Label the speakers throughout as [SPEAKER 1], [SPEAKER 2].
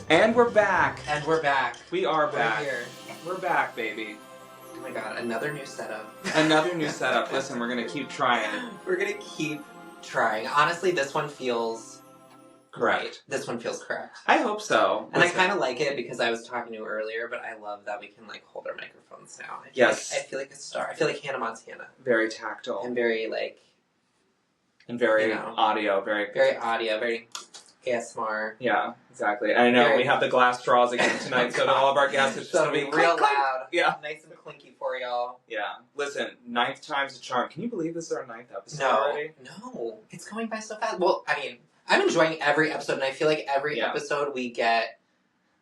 [SPEAKER 1] And we're back.
[SPEAKER 2] And we're back.
[SPEAKER 1] We are back.
[SPEAKER 2] We're here.
[SPEAKER 1] We're back, baby.
[SPEAKER 2] Oh my god, another new setup.
[SPEAKER 1] Another new setup. Listen, we're gonna keep trying.
[SPEAKER 2] We're gonna keep trying. Honestly, this one feels
[SPEAKER 1] Correct.
[SPEAKER 2] This one feels correct.
[SPEAKER 1] I hope so.
[SPEAKER 2] And I kind of like it because I was talking to you earlier, but I love that we can like hold our microphones now.
[SPEAKER 1] Yes.
[SPEAKER 2] I feel like a star. I feel like Hannah Montana.
[SPEAKER 1] Very tactile.
[SPEAKER 2] And very like...
[SPEAKER 1] And very
[SPEAKER 2] you know,
[SPEAKER 1] audio. Very
[SPEAKER 2] audio. Very ASMR.
[SPEAKER 1] Yeah, exactly. I know we have the glass straws again tonight, so to all of our guests, it's just
[SPEAKER 2] so
[SPEAKER 1] going to be
[SPEAKER 2] real
[SPEAKER 1] clink,
[SPEAKER 2] loud.
[SPEAKER 1] Yeah.
[SPEAKER 2] Nice and clinky for y'all.
[SPEAKER 1] Yeah. Listen, 9th time's a charm. Can you believe this is our 9th episode already?
[SPEAKER 2] No. It's going by so fast. Well, I mean, I'm enjoying every episode, and I feel like every episode we get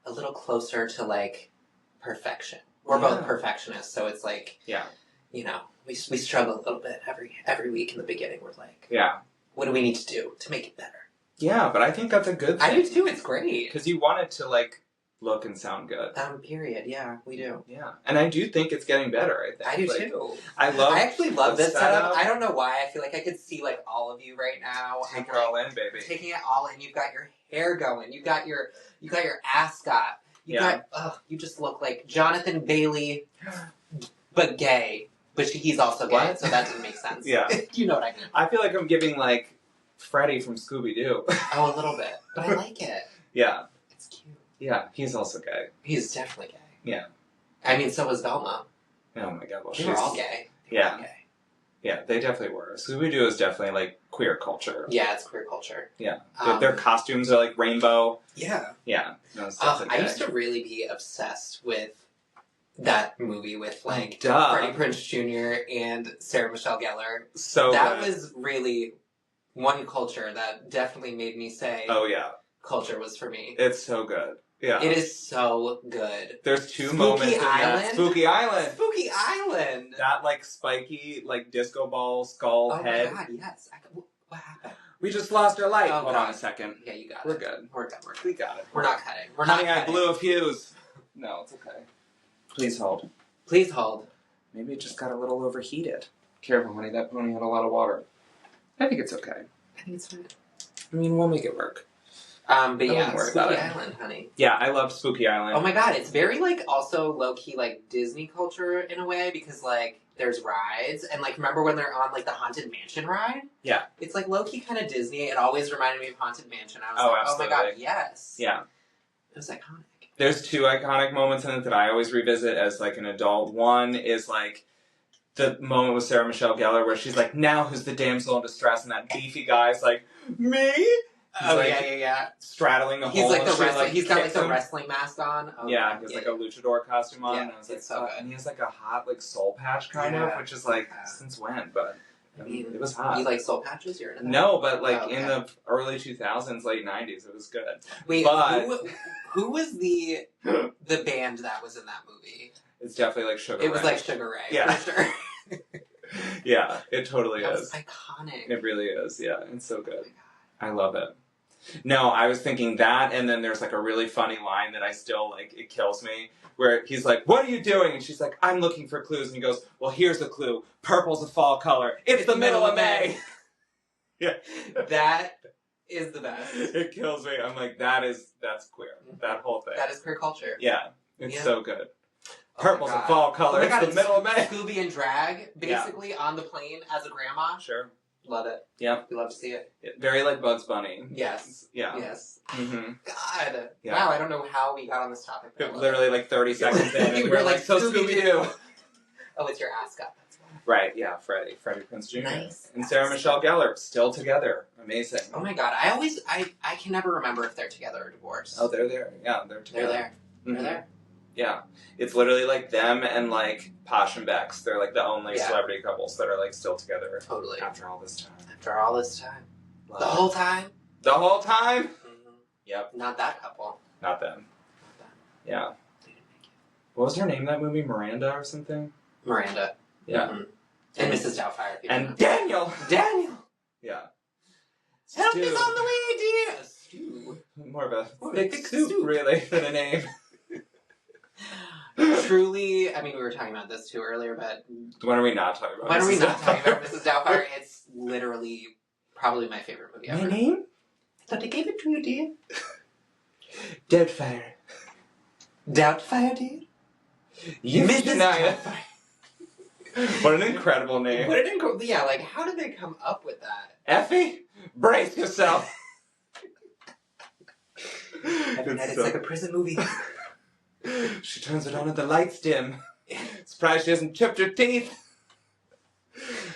[SPEAKER 2] a little closer to, like, perfection. We're both perfectionists, so it's like, you know, we struggle a little bit every week in the beginning. We're like, what do we need to do to make it better?
[SPEAKER 1] Yeah, but I think that's a good thing.
[SPEAKER 2] I do too, it's great.
[SPEAKER 1] Because you want it to, like, look and sound good.
[SPEAKER 2] Period, yeah, we do.
[SPEAKER 1] Yeah, and I do think it's getting better, I think.
[SPEAKER 2] I do too.
[SPEAKER 1] I
[SPEAKER 2] actually love this setup. I don't know why, I feel like I could see, like, all of you right now.
[SPEAKER 1] Take it all in, baby.
[SPEAKER 2] Taking it all in. You've got your hair going. You got your ascot. You just look like Jonathan Bailey, but gay. But he's also gay, so that didn't make sense.
[SPEAKER 1] Yeah.
[SPEAKER 2] You know what I mean.
[SPEAKER 1] I feel like I'm giving, like, Freddy from Scooby-Doo.
[SPEAKER 2] Oh, a little bit. But I like it.
[SPEAKER 1] Yeah.
[SPEAKER 2] It's cute.
[SPEAKER 1] Yeah, he's also gay.
[SPEAKER 2] He's definitely gay.
[SPEAKER 1] Yeah.
[SPEAKER 2] I mean, so was Velma.
[SPEAKER 1] Oh my god, well,
[SPEAKER 2] they were all gay.
[SPEAKER 1] Yeah, they definitely were. Scooby-Doo is definitely, like, queer culture.
[SPEAKER 2] Yeah, it's queer culture.
[SPEAKER 1] Yeah. Their costumes are, like, rainbow.
[SPEAKER 2] Yeah.
[SPEAKER 1] Yeah. No,
[SPEAKER 2] I used to really be obsessed with that movie with, like, Freddie Prinze Jr. and Sarah Michelle Gellar.
[SPEAKER 1] So
[SPEAKER 2] that was really one culture that definitely made me say,
[SPEAKER 1] oh, yeah.
[SPEAKER 2] Culture was for me.
[SPEAKER 1] It's so good. Yeah.
[SPEAKER 2] It is so good.
[SPEAKER 1] There's two moments in that. Spooky Island.
[SPEAKER 2] Spooky Island.
[SPEAKER 1] That, like, spiky, like, disco ball skull head.
[SPEAKER 2] Oh my god, yes. What happened?
[SPEAKER 1] We just lost our light.
[SPEAKER 2] Oh,
[SPEAKER 1] Hold on a second.
[SPEAKER 2] Yeah, you got it.
[SPEAKER 1] We're good.
[SPEAKER 2] We're good.
[SPEAKER 1] We got it.
[SPEAKER 2] We're not cutting. We're not cutting.
[SPEAKER 1] I blew a fuse. No, it's okay. Please hold.
[SPEAKER 2] Please hold.
[SPEAKER 1] Maybe it just got a little overheated. Careful, honey. That pony had a lot of water. I think it's okay.
[SPEAKER 2] I think it's fine.
[SPEAKER 1] I mean, we'll make it work.
[SPEAKER 2] But yeah, Spooky Island, honey.
[SPEAKER 1] Yeah, I love Spooky Island.
[SPEAKER 2] Oh my god, it's very, like, also low-key, like, Disney culture in a way, because, like, there's rides, and, like, remember when they're on, like, the Haunted Mansion ride?
[SPEAKER 1] Yeah.
[SPEAKER 2] It's, like, low-key kind of Disney. It always reminded me of Haunted Mansion. I was like,
[SPEAKER 1] absolutely.
[SPEAKER 2] oh my god, yes.
[SPEAKER 1] Yeah.
[SPEAKER 2] It was iconic.
[SPEAKER 1] There's two iconic moments in it that I always revisit as, like, an adult. One is, like, the moment with Sarah Michelle Gellar where she's like, now who's the damsel in distress? And that beefy guy's like, me? He's
[SPEAKER 2] yeah.
[SPEAKER 1] Straddling a
[SPEAKER 2] he's
[SPEAKER 1] hole.
[SPEAKER 2] Like the wrestling.
[SPEAKER 1] Like,
[SPEAKER 2] he's got like the wrestling mask on.
[SPEAKER 1] Oh, yeah, he has like a luchador costume on.
[SPEAKER 2] Yeah,
[SPEAKER 1] and I was like,
[SPEAKER 2] so good.
[SPEAKER 1] And he has like a hot like soul patch kind of, which is like since when? But I mean, it was hot.
[SPEAKER 2] You like soul patches? You're into that?
[SPEAKER 1] No, but like in the early 2000s, late 90s, it was good.
[SPEAKER 2] Wait, but who was the band that was in that movie?
[SPEAKER 1] It's definitely like Sugar Ray.
[SPEAKER 2] It was like Sugar Ray,
[SPEAKER 1] yeah.
[SPEAKER 2] for sure.
[SPEAKER 1] Yeah, it totally
[SPEAKER 2] that
[SPEAKER 1] is.
[SPEAKER 2] Was iconic.
[SPEAKER 1] It really is. Yeah, it's so good. I love it. No, I was thinking that, and then there's like a really funny line that I still like. It kills me. Where he's like, "What are you doing?" And she's like, "I'm looking for clues." And he goes, "Well, here's the clue. Purple's a fall color. It's the middle of May." Yeah,
[SPEAKER 2] that is the best.
[SPEAKER 1] It kills me. I'm like, that's queer. That whole thing.
[SPEAKER 2] That is queer culture.
[SPEAKER 1] Yeah, it's so good. Purple's a fall color.
[SPEAKER 2] Oh
[SPEAKER 1] it's the middle of May.
[SPEAKER 2] Scooby and drag, basically on the plane as a grandma.
[SPEAKER 1] Sure.
[SPEAKER 2] Love it.
[SPEAKER 1] Yeah.
[SPEAKER 2] We love to see it.
[SPEAKER 1] Very like Bugs Bunny.
[SPEAKER 2] Yes.
[SPEAKER 1] Yeah.
[SPEAKER 2] Yes.
[SPEAKER 1] Mm-hmm.
[SPEAKER 2] God.
[SPEAKER 1] Yeah.
[SPEAKER 2] Wow, I don't know how we got on this topic.
[SPEAKER 1] Literally like 30 seconds in, and we're like, so Scooby-Doo.
[SPEAKER 2] Oh, it's your ascot. That's why.
[SPEAKER 1] Right, yeah, Freddie Prinze Jr.
[SPEAKER 2] Nice.
[SPEAKER 1] And Sarah Michelle Gellar, still together. Amazing.
[SPEAKER 2] Oh my god, I can never remember if they're together or divorced.
[SPEAKER 1] Oh, they're there. Yeah, they're together.
[SPEAKER 2] They're there.
[SPEAKER 1] Mm-hmm.
[SPEAKER 2] They're there.
[SPEAKER 1] Yeah. It's literally like them and like Posh and Bex. They're like the only celebrity couples that are like still together.
[SPEAKER 2] Totally.
[SPEAKER 1] After all this time.
[SPEAKER 2] After all this time. The whole time?
[SPEAKER 1] The whole time?
[SPEAKER 2] Mm-hmm.
[SPEAKER 1] Yep.
[SPEAKER 2] Not that couple.
[SPEAKER 1] Not them. Yeah.
[SPEAKER 2] They didn't make it.
[SPEAKER 1] What was her name in that movie? Miranda or something?
[SPEAKER 2] Miranda.
[SPEAKER 1] Yeah.
[SPEAKER 2] Mm-hmm. And Mrs. Doubtfire.
[SPEAKER 1] And Daniel! Yeah.
[SPEAKER 2] Help is on the way, dear! Stew.
[SPEAKER 1] More of a thick soup, really, than a name.
[SPEAKER 2] Truly, I mean, we were talking about this too earlier, but...
[SPEAKER 1] When are we not talking about
[SPEAKER 2] When are we not talking about Mrs. Doubtfire? It's literally probably my favorite movie ever.
[SPEAKER 1] My name?
[SPEAKER 2] I thought I gave it to you, dear.
[SPEAKER 1] Doubtfire.
[SPEAKER 2] Doubtfire, dude?
[SPEAKER 1] Mrs. Doubtfire. What an incredible name.
[SPEAKER 2] Yeah, like, how did they come up with that?
[SPEAKER 1] Effie, brace yourself.
[SPEAKER 2] Every night it's like a prison movie.
[SPEAKER 1] She turns it on and the lights dim. Surprised she hasn't chipped her teeth.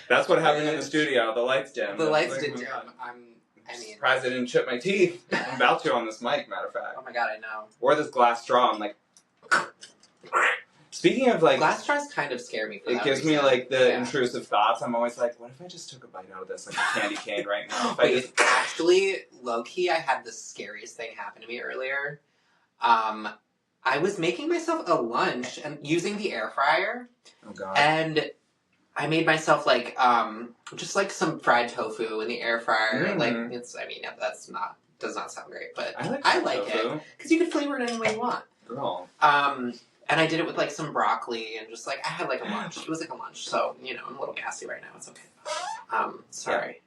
[SPEAKER 1] That's what happened in the studio. The lights dim.
[SPEAKER 2] The lights did dim.
[SPEAKER 1] I'm surprised I didn't chip my teeth. I'm about to on this mic, matter of fact.
[SPEAKER 2] Oh my god, I know.
[SPEAKER 1] Or this glass straw. I'm like... Speaking of, like...
[SPEAKER 2] Glass straws kind of scare me for
[SPEAKER 1] It gives me, like, the intrusive thoughts. I'm always like, what if I just took a bite out of this, like a candy cane right now?
[SPEAKER 2] Actually, low-key, I had the scariest thing happen to me earlier. I was making myself a lunch and using the air fryer.
[SPEAKER 1] Oh, God.
[SPEAKER 2] And I made myself, like, just, like, some fried tofu in the air fryer.
[SPEAKER 1] Mm-hmm.
[SPEAKER 2] Like, does not sound great, but
[SPEAKER 1] I like
[SPEAKER 2] it. Because you can flavor it any way you want.
[SPEAKER 1] Girl.
[SPEAKER 2] And I did it with, like, some broccoli and just, like, I had, like, a lunch. It was, like, a lunch, so, you know, I'm a little gassy right now. It's okay. Sorry.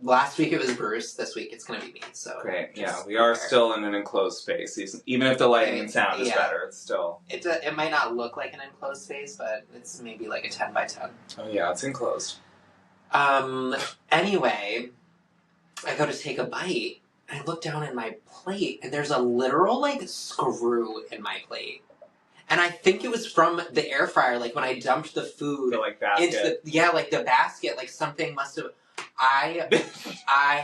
[SPEAKER 2] Yeah. Last week it was Bruce. This week it's going to be me, so...
[SPEAKER 1] Great, yeah. We are still in an enclosed space. Even if the lighting and sound is better, it's still...
[SPEAKER 2] It might not look like an enclosed space, but it's maybe, like, a 10 by 10.
[SPEAKER 1] Oh, yeah, it's enclosed.
[SPEAKER 2] Anyway, I go to take a bite, and I look down at my plate, and there's a literal, like, screw in my plate. And I think it was from the air fryer, like, when I dumped the food...
[SPEAKER 1] The, like, basket.
[SPEAKER 2] Like, the basket, like, something must have... I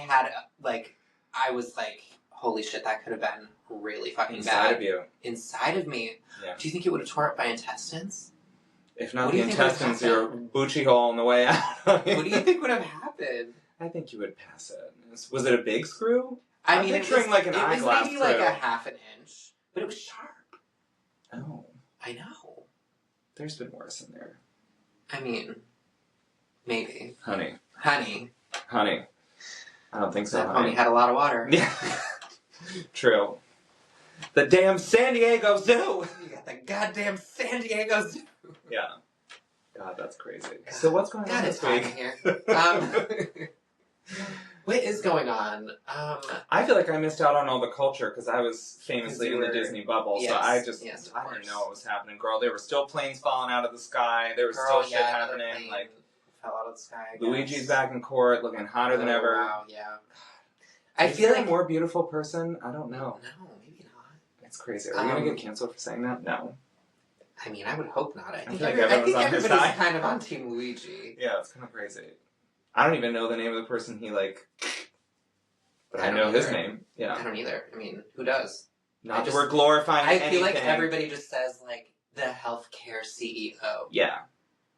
[SPEAKER 2] had, like... I was like, holy shit, that could have been really fucking bad.
[SPEAKER 1] Inside of you.
[SPEAKER 2] Inside of me.
[SPEAKER 1] Yeah.
[SPEAKER 2] Do you think it would have tore up my intestines?
[SPEAKER 1] If not the intestines, your Bucci hole on the way out.
[SPEAKER 2] What do you think would have happened?
[SPEAKER 1] I think you would pass it. Was it a big screw?
[SPEAKER 2] I'm
[SPEAKER 1] picturing like an eyeglass
[SPEAKER 2] maybe
[SPEAKER 1] screw.
[SPEAKER 2] Like a half an inch, but it was sharp.
[SPEAKER 1] Oh.
[SPEAKER 2] I know.
[SPEAKER 1] There's been worse in there.
[SPEAKER 2] I mean, maybe.
[SPEAKER 1] Honey.
[SPEAKER 2] I
[SPEAKER 1] don't think so.
[SPEAKER 2] That pony had a lot of water.
[SPEAKER 1] Yeah. True. The damn San Diego Zoo!
[SPEAKER 2] You got the goddamn San Diego Zoo!
[SPEAKER 1] Yeah. God, that's crazy. So what's going on this week?
[SPEAKER 2] Here. What is going on?
[SPEAKER 1] I feel like I missed out on all the culture because I was famously in the Disney bubble,
[SPEAKER 2] yes,
[SPEAKER 1] so I didn't know what was happening. Girl, there were still planes falling out of the sky. There was still shit happening. Like,
[SPEAKER 2] fell out of the sky.
[SPEAKER 1] Luigi's back in court, looking hotter than ever.
[SPEAKER 2] Wow, yeah.
[SPEAKER 1] I feel like a more beautiful person. I don't know.
[SPEAKER 2] No, maybe not.
[SPEAKER 1] It's crazy. Are we gonna get canceled for saying that? No.
[SPEAKER 2] I mean, I would hope not. I think
[SPEAKER 1] everybody's
[SPEAKER 2] kind of on Team Luigi.
[SPEAKER 1] Yeah, it's kind of crazy. I don't even know the name of the person he but I know his name. Yeah.
[SPEAKER 2] I don't either. I mean, who does?
[SPEAKER 1] Not that we're glorifying anything.
[SPEAKER 2] I feel like everybody just says, like, the healthcare CEO.
[SPEAKER 1] Yeah.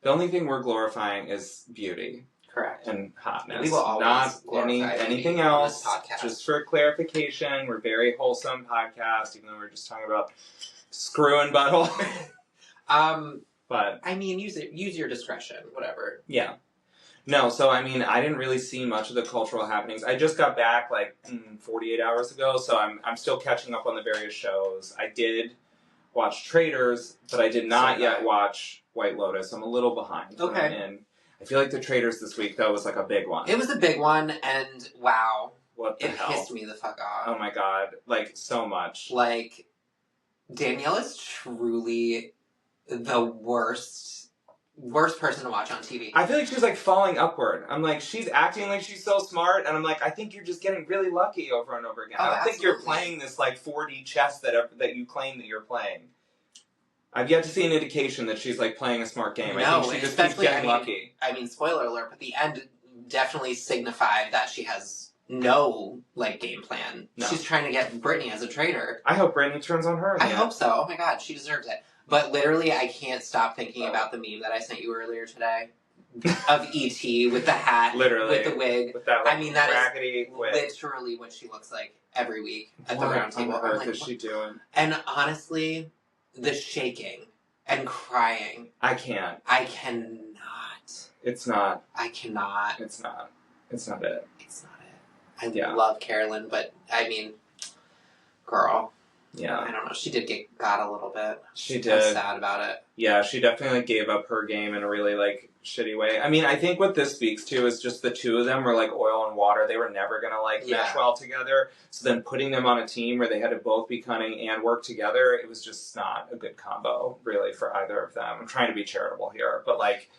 [SPEAKER 1] The only thing we're glorifying is beauty.
[SPEAKER 2] Correct.
[SPEAKER 1] And hotness.
[SPEAKER 2] We will always
[SPEAKER 1] not anything else. Just for clarification, we're a very wholesome podcast, even though we're just talking about screwing butthole. But
[SPEAKER 2] I mean, use your discretion, whatever.
[SPEAKER 1] Yeah. No, so I mean, I didn't really see much of the cultural happenings. I just got back 48 hours ago, so I'm still catching up on the various shows. I did watch Traitors, but I did not yet watch White Lotus. I'm a little behind.
[SPEAKER 2] Okay.
[SPEAKER 1] And I feel like the Traitors this week, though, was a big one.
[SPEAKER 2] It was a big one, and wow.
[SPEAKER 1] What the hell?
[SPEAKER 2] It pissed me the fuck off.
[SPEAKER 1] Oh my god. So much.
[SPEAKER 2] Danielle is truly the worst person to watch on TV.
[SPEAKER 1] I feel like she's falling upward. I'm she's acting like she's so smart, and I'm I think you're just getting really lucky over and over again. I don't think you're playing this 4D chess that you claim that you're playing. I've yet to see an indication that she's playing a smart game.
[SPEAKER 2] No,
[SPEAKER 1] I think she just keeps getting lucky.
[SPEAKER 2] I mean, spoiler alert, but the end definitely signified that she has no game plan. No. She's trying to get Brittany as a traitor.
[SPEAKER 1] I hope Brittany turns on her.
[SPEAKER 2] I hope so. Oh my god, she deserves it. But literally, I can't stop thinking about the meme that I sent you earlier today of E.T. with the hat,
[SPEAKER 1] literally
[SPEAKER 2] with the wig.
[SPEAKER 1] With that,
[SPEAKER 2] that
[SPEAKER 1] raggedy
[SPEAKER 2] is
[SPEAKER 1] wig.
[SPEAKER 2] Literally what she looks like every week at the round table.
[SPEAKER 1] What on earth is she doing?
[SPEAKER 2] And honestly, the shaking and crying.
[SPEAKER 1] I can't.
[SPEAKER 2] I cannot.
[SPEAKER 1] It's not.
[SPEAKER 2] I cannot.
[SPEAKER 1] It's not. It's not it.
[SPEAKER 2] It's not it. I love Carolyn, but I mean, girl.
[SPEAKER 1] Yeah.
[SPEAKER 2] I don't know. She did get got a little bit.
[SPEAKER 1] She did.
[SPEAKER 2] I was sad about it.
[SPEAKER 1] Yeah, she definitely gave up her game in a really shitty way. I mean, I think what this speaks to is just the two of them were like oil and water. They were never gonna like mesh well together. So then putting them on a team where they had to both be cunning and work together, it was just not a good combo, really, for either of them. I'm trying to be charitable here, but like,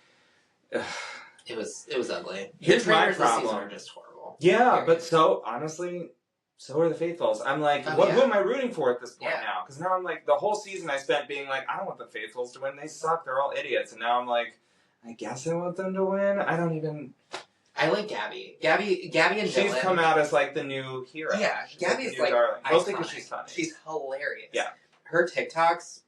[SPEAKER 2] it was ugly.
[SPEAKER 1] Here's my problem.
[SPEAKER 2] This season are just horrible.
[SPEAKER 1] Yeah, but so honestly, so are the Faithfuls. I'm like, who am I rooting for at this point now? Because now I'm like, the whole season I spent being like, I don't want the Faithfuls to win. They suck. They're all idiots. And now I'm like, I guess I want them to win. I don't even...
[SPEAKER 2] I like Gabby. Gabby and Dylan.
[SPEAKER 1] She's come out as like the new hero.
[SPEAKER 2] Yeah, Gabby is like
[SPEAKER 1] darling. Mostly because she's funny.
[SPEAKER 2] She's hilarious.
[SPEAKER 1] Yeah.
[SPEAKER 2] Her TikToks,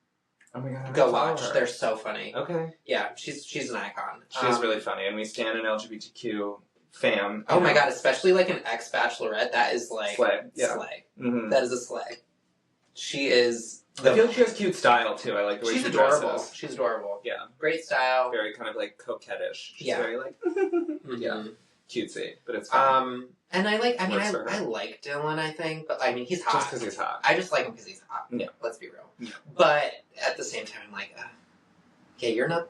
[SPEAKER 1] oh my god,
[SPEAKER 2] go watch. Her. They're so funny.
[SPEAKER 1] Okay.
[SPEAKER 2] Yeah, she's an icon.
[SPEAKER 1] She's really funny, and we stand an LGBTQ fam.
[SPEAKER 2] Oh my god, especially like an ex-bachelorette, that is like...
[SPEAKER 1] Slay. Yeah.
[SPEAKER 2] Slay.
[SPEAKER 1] Mm-hmm.
[SPEAKER 2] That is a slay. She is...
[SPEAKER 1] I feel like she has cute style, too. I like the way she dresses.
[SPEAKER 2] She's adorable.
[SPEAKER 1] Yeah.
[SPEAKER 2] Great style.
[SPEAKER 1] Very kind of like coquettish. She's very like...
[SPEAKER 2] mm-hmm.
[SPEAKER 1] Yeah. Cutesy, but it's fun.
[SPEAKER 2] And I like Dylan, I think, but I mean, he's hot.
[SPEAKER 1] Just because he's hot.
[SPEAKER 2] I just like him because he's hot.
[SPEAKER 1] Yeah.
[SPEAKER 2] Let's be real.
[SPEAKER 1] Yeah.
[SPEAKER 2] But at the same time, I'm like, yeah, you're not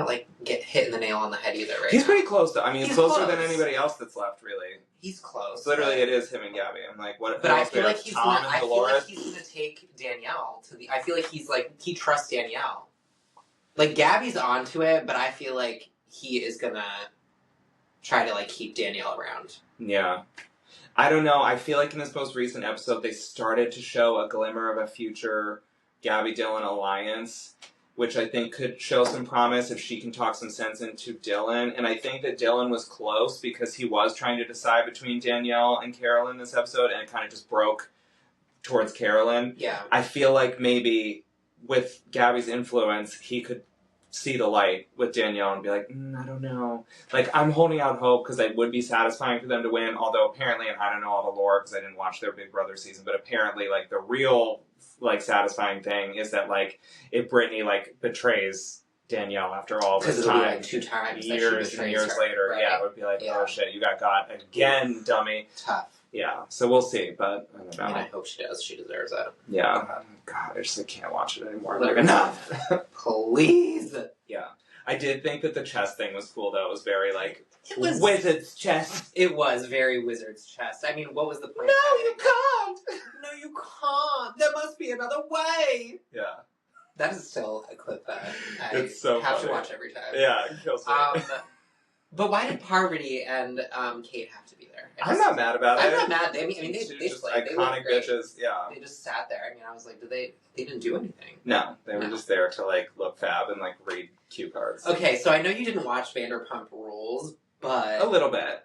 [SPEAKER 2] like hitting the nail on the head either, right?
[SPEAKER 1] He's pretty close, though. I mean, he's closer than anybody else that's left, really.
[SPEAKER 2] He's close.
[SPEAKER 1] Literally, it is him and Gabby. I'm like, what?
[SPEAKER 2] But I feel like he's
[SPEAKER 1] Tom and Dolores?
[SPEAKER 2] gonna take Danielle to the. I feel like he trusts Danielle. Like Gabby's onto it, but I feel like he is gonna try to like keep Danielle around.
[SPEAKER 1] Yeah. I don't know. I feel like in this most recent episode, they started to show a glimmer of a future Gabby Dylan alliance, which I think could show some promise if she can talk some sense into Dylan. And I think that Dylan was close because he was trying to decide between Danielle and Carolyn this episode, and it kind of just broke towards Carolyn.
[SPEAKER 2] Yeah.
[SPEAKER 1] I feel like maybe with Gabby's influence, he could see the light with Danielle and be like, I don't know. Like, I'm holding out hope because it would be satisfying for them to win, although apparently, and I don't know all the lore because I didn't watch their Big Brother season, but apparently, like, the real, like, satisfying thing is that, like, if Brittany, like, betrays Danielle after all this time,
[SPEAKER 2] like 2 times
[SPEAKER 1] years and years later,
[SPEAKER 2] right?
[SPEAKER 1] Yeah, it would be like, oh shit, you got again, dummy.
[SPEAKER 2] Tough.
[SPEAKER 1] Yeah, so we'll see, but I don't know.
[SPEAKER 2] And I hope she does. She deserves it.
[SPEAKER 1] Yeah. God, I just can't watch it anymore. Like, enough!
[SPEAKER 2] Please!
[SPEAKER 1] Yeah. I did think that the chess thing was cool, though. It was very, like,
[SPEAKER 2] it was
[SPEAKER 1] wizard's chess.
[SPEAKER 2] It was very wizard's chess. I mean, what was the point?
[SPEAKER 1] No, you can't!
[SPEAKER 2] No, you can't! There must be another way!
[SPEAKER 1] Yeah.
[SPEAKER 2] That is still a clip that I
[SPEAKER 1] it's so
[SPEAKER 2] have
[SPEAKER 1] funny.
[SPEAKER 2] to watch every time.
[SPEAKER 1] Yeah, it kills me.
[SPEAKER 2] But why did Parvati and Kate have to be there?
[SPEAKER 1] I'm not mad about it.
[SPEAKER 2] I'm not mad. They
[SPEAKER 1] just
[SPEAKER 2] played.
[SPEAKER 1] Iconic bitches, yeah.
[SPEAKER 2] They just sat there. I mean, I was like, they didn't do anything.
[SPEAKER 1] No, they were just there to, like, look fab and, like, read cue cards.
[SPEAKER 2] Okay, so I know you didn't watch Vanderpump Rules, but...
[SPEAKER 1] A little bit.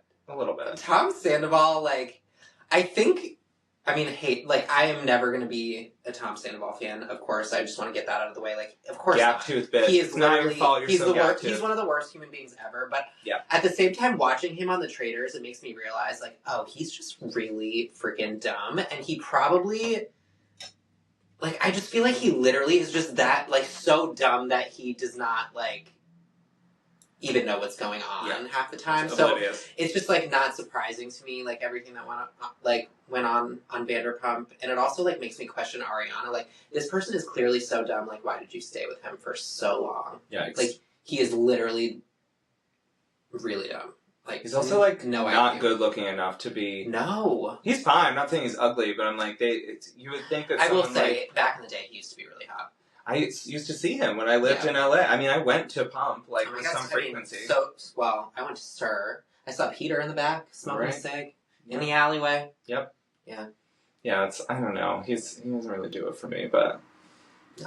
[SPEAKER 2] Tom Sandoval, like, I am never going to be a Tom Sandoval fan, of course. I just want to get that out of the way. Like, of course
[SPEAKER 1] Gap-tooth bitch.
[SPEAKER 2] He is
[SPEAKER 1] not your fault. You're so
[SPEAKER 2] worst. He's one of the worst human beings ever. But at the same time, watching him on the Traitors, it makes me realize, like, oh, he's just really freaking dumb. And he probably... Like, I just feel like he literally is just that, like, so dumb that he does not, like... even know what's going on half the time. So it's just like not surprising to me, like everything that went on Vanderpump, and it also like makes me question Ariana. Like, this person is clearly so dumb. Like, why did you stay with him for so long?
[SPEAKER 1] Yikes.
[SPEAKER 2] Like, he is literally really dumb. Like,
[SPEAKER 1] he's also like not
[SPEAKER 2] idea.
[SPEAKER 1] good looking enough to be.
[SPEAKER 2] No,
[SPEAKER 1] he's fine. I'm not saying he's ugly, but I'm like you would think that.
[SPEAKER 2] I will say, back in the day, he used to be really hot.
[SPEAKER 1] I used to see him when I lived in LA. I mean, I went to Pump, like, with some frequency.
[SPEAKER 2] I went to Sir. I saw Peter in the back, smoking a cig, in the alleyway.
[SPEAKER 1] Yep.
[SPEAKER 2] Yeah.
[SPEAKER 1] Yeah, I don't know. He doesn't really do it for me, but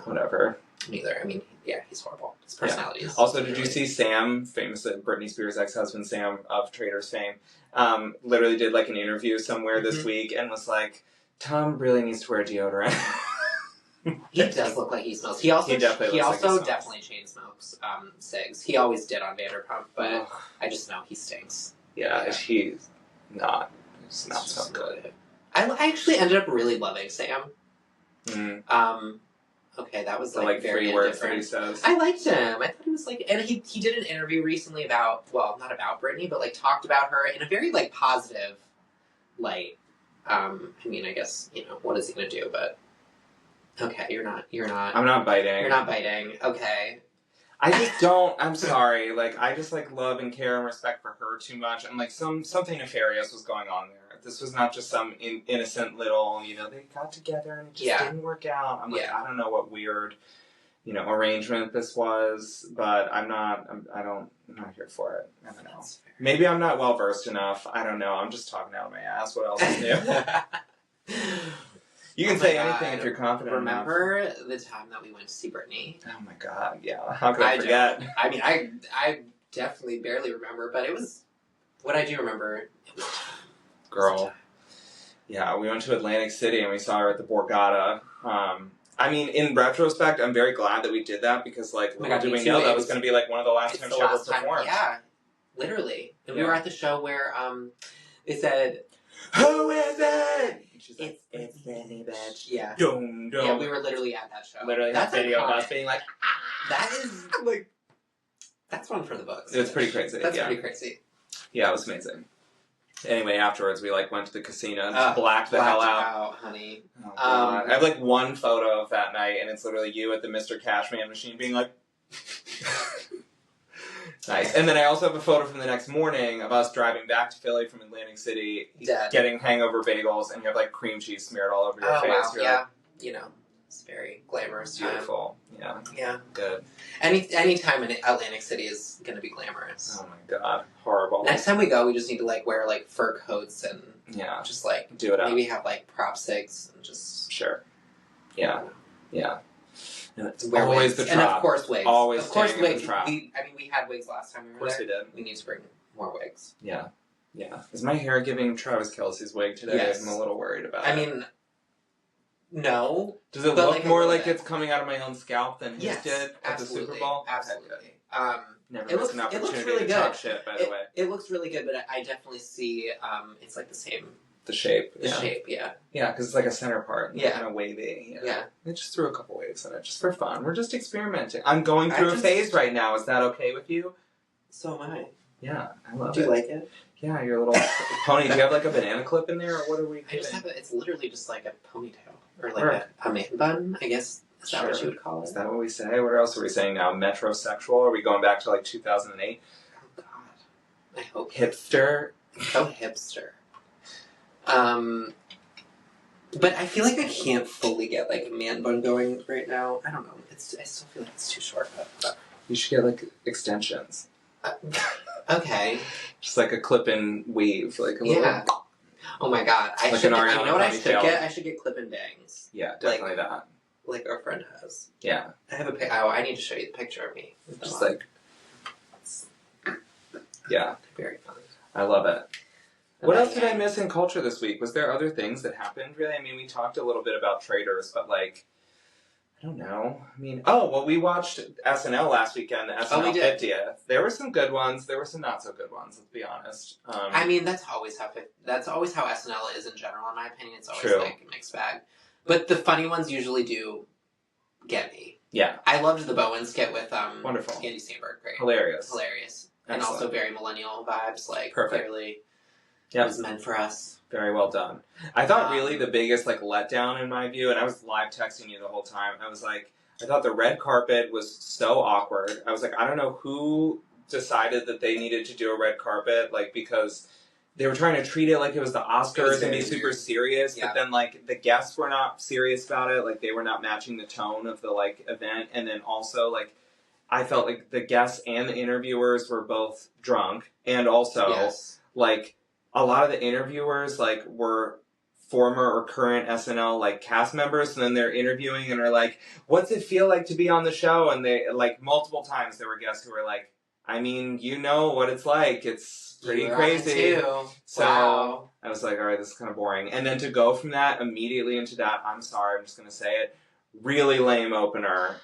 [SPEAKER 1] whatever.
[SPEAKER 2] Neither. I mean, he's horrible. His personality is...
[SPEAKER 1] Also, did you see Sam, famous Britney Spears' ex-husband Sam of Traitors fame, literally did, like, an interview somewhere this week and was like, Tom really needs to wear deodorant.
[SPEAKER 2] He does look like he smells. He also definitely chain smokes cigs. He always did on Vanderpump, but I just know he stinks.
[SPEAKER 1] Yeah, he's not. It's not so good.
[SPEAKER 2] I actually ended up really loving Sam.
[SPEAKER 1] Mm.
[SPEAKER 2] Okay, that was
[SPEAKER 1] like
[SPEAKER 2] very
[SPEAKER 1] 3 words that he says.
[SPEAKER 2] I liked him. I thought he was like, and he did an interview recently about, well, not about Brittany, but like talked about her in a very like positive light. I mean, I guess, what is he gonna do? But okay, you're not.
[SPEAKER 1] I'm not biting.
[SPEAKER 2] You're not biting. Okay.
[SPEAKER 1] I just don't. I'm sorry. Like, I just like love and care and respect for her too much. And like something nefarious was going on there. This was not just some innocent little, you know, they got together and it just didn't work out. I'm like, I don't know what weird, you know, arrangement this was, but I'm not here for it. I don't know. Maybe I'm not well versed enough. I don't know. I'm just talking out of my ass. What else is new? You can say anything if you're confident.
[SPEAKER 2] Remember the time that we went to see Britney?
[SPEAKER 1] Oh my god, yeah. How could I forget?
[SPEAKER 2] I mean, I definitely barely remember, but it was what I do remember. It was
[SPEAKER 1] girl. Yeah, we went to Atlantic City and we saw her at the Borgata. I mean, in retrospect, I'm very glad that we did that because, like, little did we know that was going to be like one of the last times she ever performed.
[SPEAKER 2] Yeah, literally. And we were at the show where they said,
[SPEAKER 1] "Who is it?" She's like,
[SPEAKER 2] it's Danny, bitch. Yeah.
[SPEAKER 1] Dum, dum.
[SPEAKER 2] Yeah, we were literally at that show.
[SPEAKER 1] Literally, that video of us being like,
[SPEAKER 2] that is like, that's one for the books.
[SPEAKER 1] It's pretty crazy.
[SPEAKER 2] That's pretty crazy.
[SPEAKER 1] Yeah, it was amazing. Anyway, afterwards, we like went to the casino and just blacked the hell out,
[SPEAKER 2] honey.
[SPEAKER 1] Oh, God. I have like one photo of that night, and it's literally you at the Mr. Cashman machine being like. Nice. And then I also have a photo from the next morning of us driving back to Philly from Atlantic City, getting hangover bagels, and you have like cream cheese smeared all over your face.
[SPEAKER 2] Wow.
[SPEAKER 1] You're
[SPEAKER 2] yeah,
[SPEAKER 1] like,
[SPEAKER 2] you know, it's very glamorous.
[SPEAKER 1] Beautiful. Yeah.
[SPEAKER 2] Yeah.
[SPEAKER 1] Good.
[SPEAKER 2] Any time in Atlantic City is going to be glamorous.
[SPEAKER 1] Oh my god, horrible.
[SPEAKER 2] Next time we go, we just need to like wear like fur coats and just like
[SPEAKER 1] do it up.
[SPEAKER 2] Maybe have like prop cigs and just
[SPEAKER 1] Yeah. And it's
[SPEAKER 2] wear
[SPEAKER 1] always
[SPEAKER 2] wigs.
[SPEAKER 1] the trap.
[SPEAKER 2] And of course wigs.
[SPEAKER 1] Always
[SPEAKER 2] of course wigs.
[SPEAKER 1] We
[SPEAKER 2] had wigs last time we were there.
[SPEAKER 1] Of course we did.
[SPEAKER 2] We need to bring more wigs.
[SPEAKER 1] Yeah. Is my hair giving Travis Kelce's wig today?
[SPEAKER 2] Yes.
[SPEAKER 1] I'm a little worried about it.
[SPEAKER 2] I mean, no.
[SPEAKER 1] Does it look more like it's coming out of my own scalp than his did at the Super Bowl?
[SPEAKER 2] Absolutely.
[SPEAKER 1] Never missed an opportunity to talk shit, by the way.
[SPEAKER 2] It looks really good, but I definitely see it's like the same.
[SPEAKER 1] The shape.
[SPEAKER 2] The shape, yeah.
[SPEAKER 1] Yeah, because it's like a center part.
[SPEAKER 2] Yeah.
[SPEAKER 1] Kind of wavy.
[SPEAKER 2] Yeah.
[SPEAKER 1] I just threw a couple waves in it, just for fun. We're just experimenting. I'm going through a phase right now. Is that okay with you?
[SPEAKER 2] So am I.
[SPEAKER 1] Yeah, I love it.
[SPEAKER 2] Do you like it?
[SPEAKER 1] Yeah, your little pony. Do you have like a banana clip in there, or what are we doing?
[SPEAKER 2] I just have it's literally just like a ponytail. Or like a man bun, I guess. Is that what you would call it?
[SPEAKER 1] Is that what we say? What else are we saying now? Metrosexual? Are we going back to like 2008?
[SPEAKER 2] Oh, God. I hope.
[SPEAKER 1] Hipster?
[SPEAKER 2] So hipster. But I feel like I can't fully get like a man bun going right now. I don't know. I still feel like it's too short. But.
[SPEAKER 1] You should get like extensions.
[SPEAKER 2] Okay.
[SPEAKER 1] Just like a clip-in weave, like a little.
[SPEAKER 2] Yeah. Oh my god! You know what I should get? I should get clip-in bangs.
[SPEAKER 1] Yeah, definitely that.
[SPEAKER 2] Like our friend has.
[SPEAKER 1] Yeah.
[SPEAKER 2] I have I need to show you the picture of me.
[SPEAKER 1] Just like. Yeah.
[SPEAKER 2] Very funny.
[SPEAKER 1] I love it. What else did I miss in culture this week? Was there other things that happened, really? I mean, we talked a little bit about Traitors, but, like, I don't know. I mean, we watched SNL last weekend, the SNL 50th. There were some good ones. There were some not so good ones, let's be honest.
[SPEAKER 2] I mean, that's always how SNL is in general, in my opinion. It's always, like, a mixed bag. But the funny ones usually do get me.
[SPEAKER 1] Yeah.
[SPEAKER 2] I loved the Bowen skit with
[SPEAKER 1] wonderful.
[SPEAKER 2] Andy Samberg. Great.
[SPEAKER 1] Hilarious.
[SPEAKER 2] Excellent. And also very millennial vibes, like,
[SPEAKER 1] perfect.
[SPEAKER 2] Clearly... It was meant for us.
[SPEAKER 1] Very well done. I thought really the biggest like letdown in my view, and I was live texting you the whole time, I was like, I thought the red carpet was so awkward. I was like, I don't know who decided that they needed to do a red carpet, like because they were trying to treat it like it was the Oscars and be super serious, but then like the guests were not serious about it, like they were not matching the tone of the like event, and then also like I felt like the guests and the interviewers were both drunk, and also like a lot of the interviewers, like, were former or current SNL, like, cast members, and then they're interviewing and are like, what's it feel like to be on the show? And they, like, multiple times there were guests who were like, I mean, you know what it's like. It's pretty crazy. So I was like, all right, this is kind of boring. And then to go from that immediately into that, I'm sorry, I'm just going to say it, really lame opener.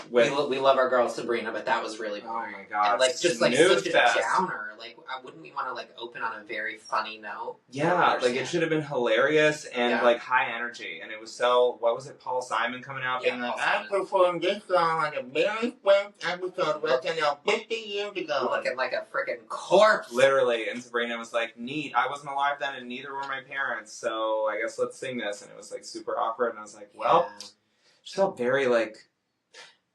[SPEAKER 2] We love our girl Sabrina, but that was really boring.
[SPEAKER 1] Oh my god!
[SPEAKER 2] And, like just like such a downer. Like, wouldn't we want to like open on a very funny note?
[SPEAKER 1] Yeah, like it should have been hilarious and like high energy. And it was so. What was it? Paul Simon coming out being like, "I performed this song on a very first episode of SNL 50 years ago,"
[SPEAKER 2] looking like a freaking corpse,
[SPEAKER 1] literally. And Sabrina was like, "Neat. I wasn't alive then, and neither were my parents. So I guess let's sing this." And it was like super awkward. And I was like, "Well," just felt very like.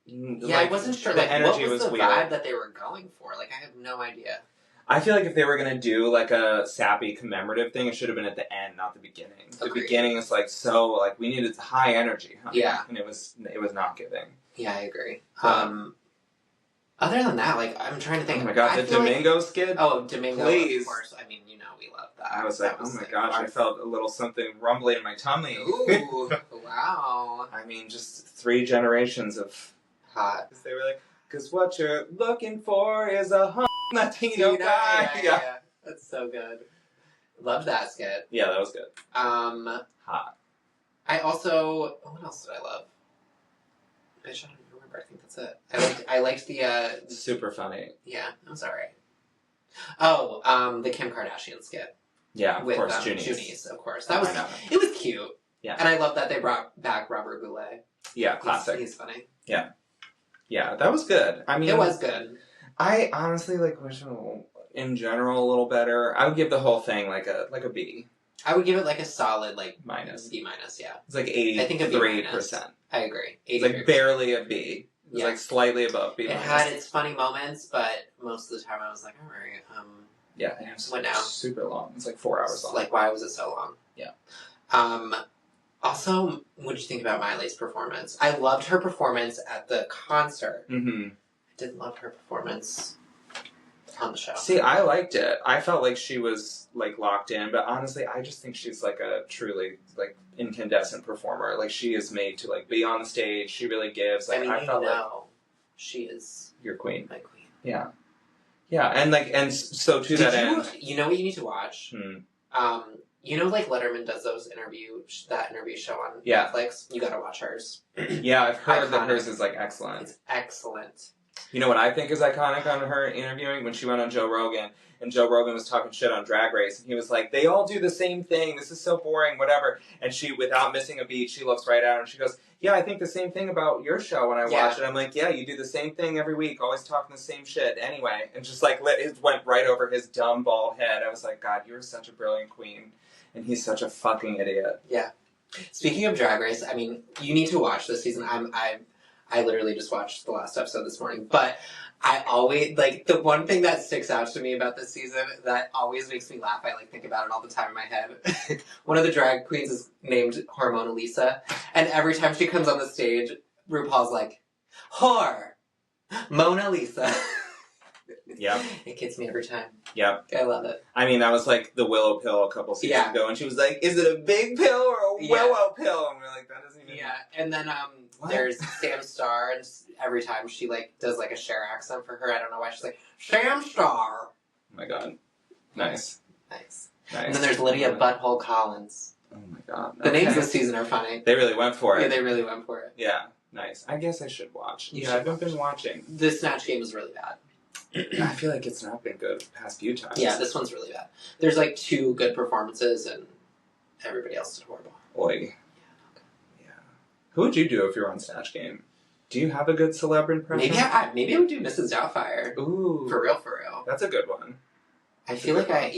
[SPEAKER 2] Yeah, I wasn't sure.
[SPEAKER 1] The
[SPEAKER 2] Like,
[SPEAKER 1] energy
[SPEAKER 2] what was the
[SPEAKER 1] weird.
[SPEAKER 2] vibe that they were going for? Like, I have no idea.
[SPEAKER 1] I feel like if they were gonna do like a sappy commemorative thing, it should have been at the end, not the beginning. The beginning is like so like we needed high energy, honey.
[SPEAKER 2] Yeah,
[SPEAKER 1] and it was not giving.
[SPEAKER 2] Yeah, I agree. Other than that, like I'm trying to think.
[SPEAKER 1] Oh my god, the Domingo skit.
[SPEAKER 2] Oh, Domingo,
[SPEAKER 1] please.
[SPEAKER 2] Of course. I mean, you know, we love that.
[SPEAKER 1] I was like, oh my gosh, I felt a little something rumbling in my tummy.
[SPEAKER 2] Ooh, wow.
[SPEAKER 1] I mean, just 3 generations of
[SPEAKER 2] hot.
[SPEAKER 1] They were like, because what you're looking for is a Latino guy.
[SPEAKER 2] Yeah, that's so good. Loved that skit.
[SPEAKER 1] Yeah, that was good.
[SPEAKER 2] Hot. I also, what else did I love? Bitch, I don't even remember. I think that's it. I liked the
[SPEAKER 1] super funny.
[SPEAKER 2] Yeah, that was alright. Oh, the Kim Kardashian skit.
[SPEAKER 1] Yeah, of
[SPEAKER 2] with,
[SPEAKER 1] course, Junice.
[SPEAKER 2] Junice, of course. That was it was cute.
[SPEAKER 1] Yeah.
[SPEAKER 2] And I love that they brought back Robert Goulet.
[SPEAKER 1] Yeah, classic.
[SPEAKER 2] He's funny.
[SPEAKER 1] Yeah. Yeah, that was good. I mean,
[SPEAKER 2] it was good.
[SPEAKER 1] I honestly like wish in general a little better. I would give the whole thing like a B.
[SPEAKER 2] I would give it like a solid like
[SPEAKER 1] minus.
[SPEAKER 2] B minus, yeah.
[SPEAKER 1] It's like 83%.
[SPEAKER 2] I agree. 83%.
[SPEAKER 1] It's like barely a B. It was like slightly above B.
[SPEAKER 2] It had its funny moments, but most of the time I was like, all right.
[SPEAKER 1] Yeah, and it was
[SPEAKER 2] what now?
[SPEAKER 1] Super long. It's like 4 hours long.
[SPEAKER 2] Like, why was it so long?
[SPEAKER 1] Yeah.
[SPEAKER 2] Also, what did you think about Miley's performance? I loved her performance at the concert.
[SPEAKER 1] Mm-hmm.
[SPEAKER 2] I didn't love her performance on the show.
[SPEAKER 1] See, I liked it. I felt like she was like locked in, but honestly, I just think she's like a truly like incandescent performer. Like she is made to like be on the stage. She really gives. Like I felt like
[SPEAKER 2] she is
[SPEAKER 1] your queen.
[SPEAKER 2] My queen.
[SPEAKER 1] Yeah. Yeah, and so to that end,
[SPEAKER 2] you know what you need to watch? You know, like Letterman does that interview show on Netflix. You gotta watch hers.
[SPEAKER 1] Yeah, I've heard that hers is like excellent.
[SPEAKER 2] It's excellent.
[SPEAKER 1] You know what I think is iconic on her interviewing? When she went on Joe Rogan, and Joe Rogan was talking shit on Drag Race, and he was like, they all do the same thing, this is so boring, whatever. And she, without missing a beat, she looks right at him, and she goes, yeah, I think the same thing about your show when I watch it. I'm like, yeah, you do the same thing every week, always talking the same shit anyway. And just like, it went right over his dumb, bald head. I was like, God, you're such a brilliant queen. And he's such a fucking idiot.
[SPEAKER 2] Yeah. Speaking of Drag Race, I mean, you need to watch this season. I literally just watched the last episode this morning, but I always, like, the one thing that sticks out to me about this season that always makes me laugh, I, like, think about it all the time in my head. One of the drag queens is named Hormona Lisa, and every time she comes on the stage, RuPaul's like, Whore! Mona Lisa.
[SPEAKER 1] Yep.
[SPEAKER 2] It gets me every time.
[SPEAKER 1] Yep.
[SPEAKER 2] I love it.
[SPEAKER 1] I mean, that was like the Willow pill a couple seasons ago, and she was like, is it a big pill or a Willow pill? And we're like, that doesn't even...
[SPEAKER 2] Yeah, and then there's Sam Star, and every time she like does like a Cher accent for her, I don't know why, she's like, Sam Star!
[SPEAKER 1] Oh my god. Nice.
[SPEAKER 2] Nice. And then there's Lydia Butthole Collins.
[SPEAKER 1] Oh my god.
[SPEAKER 2] The names this season are funny.
[SPEAKER 1] They really went for it.
[SPEAKER 2] Yeah, they really went for it.
[SPEAKER 1] Yeah, nice. I guess I should watch. I haven't been watching.
[SPEAKER 2] The Snatch Game is really bad.
[SPEAKER 1] I feel like it's not been good the past few times.
[SPEAKER 2] Yeah, this one's really bad. There's like 2 good performances, and everybody else is horrible.
[SPEAKER 1] Oy. Yeah. Who would you do if you were on Snatch Game? Do you have a good celeb impression?
[SPEAKER 2] Maybe I would do Mrs. Doubtfire.
[SPEAKER 1] Ooh.
[SPEAKER 2] For real.
[SPEAKER 1] That's a good one.
[SPEAKER 2] I feel like that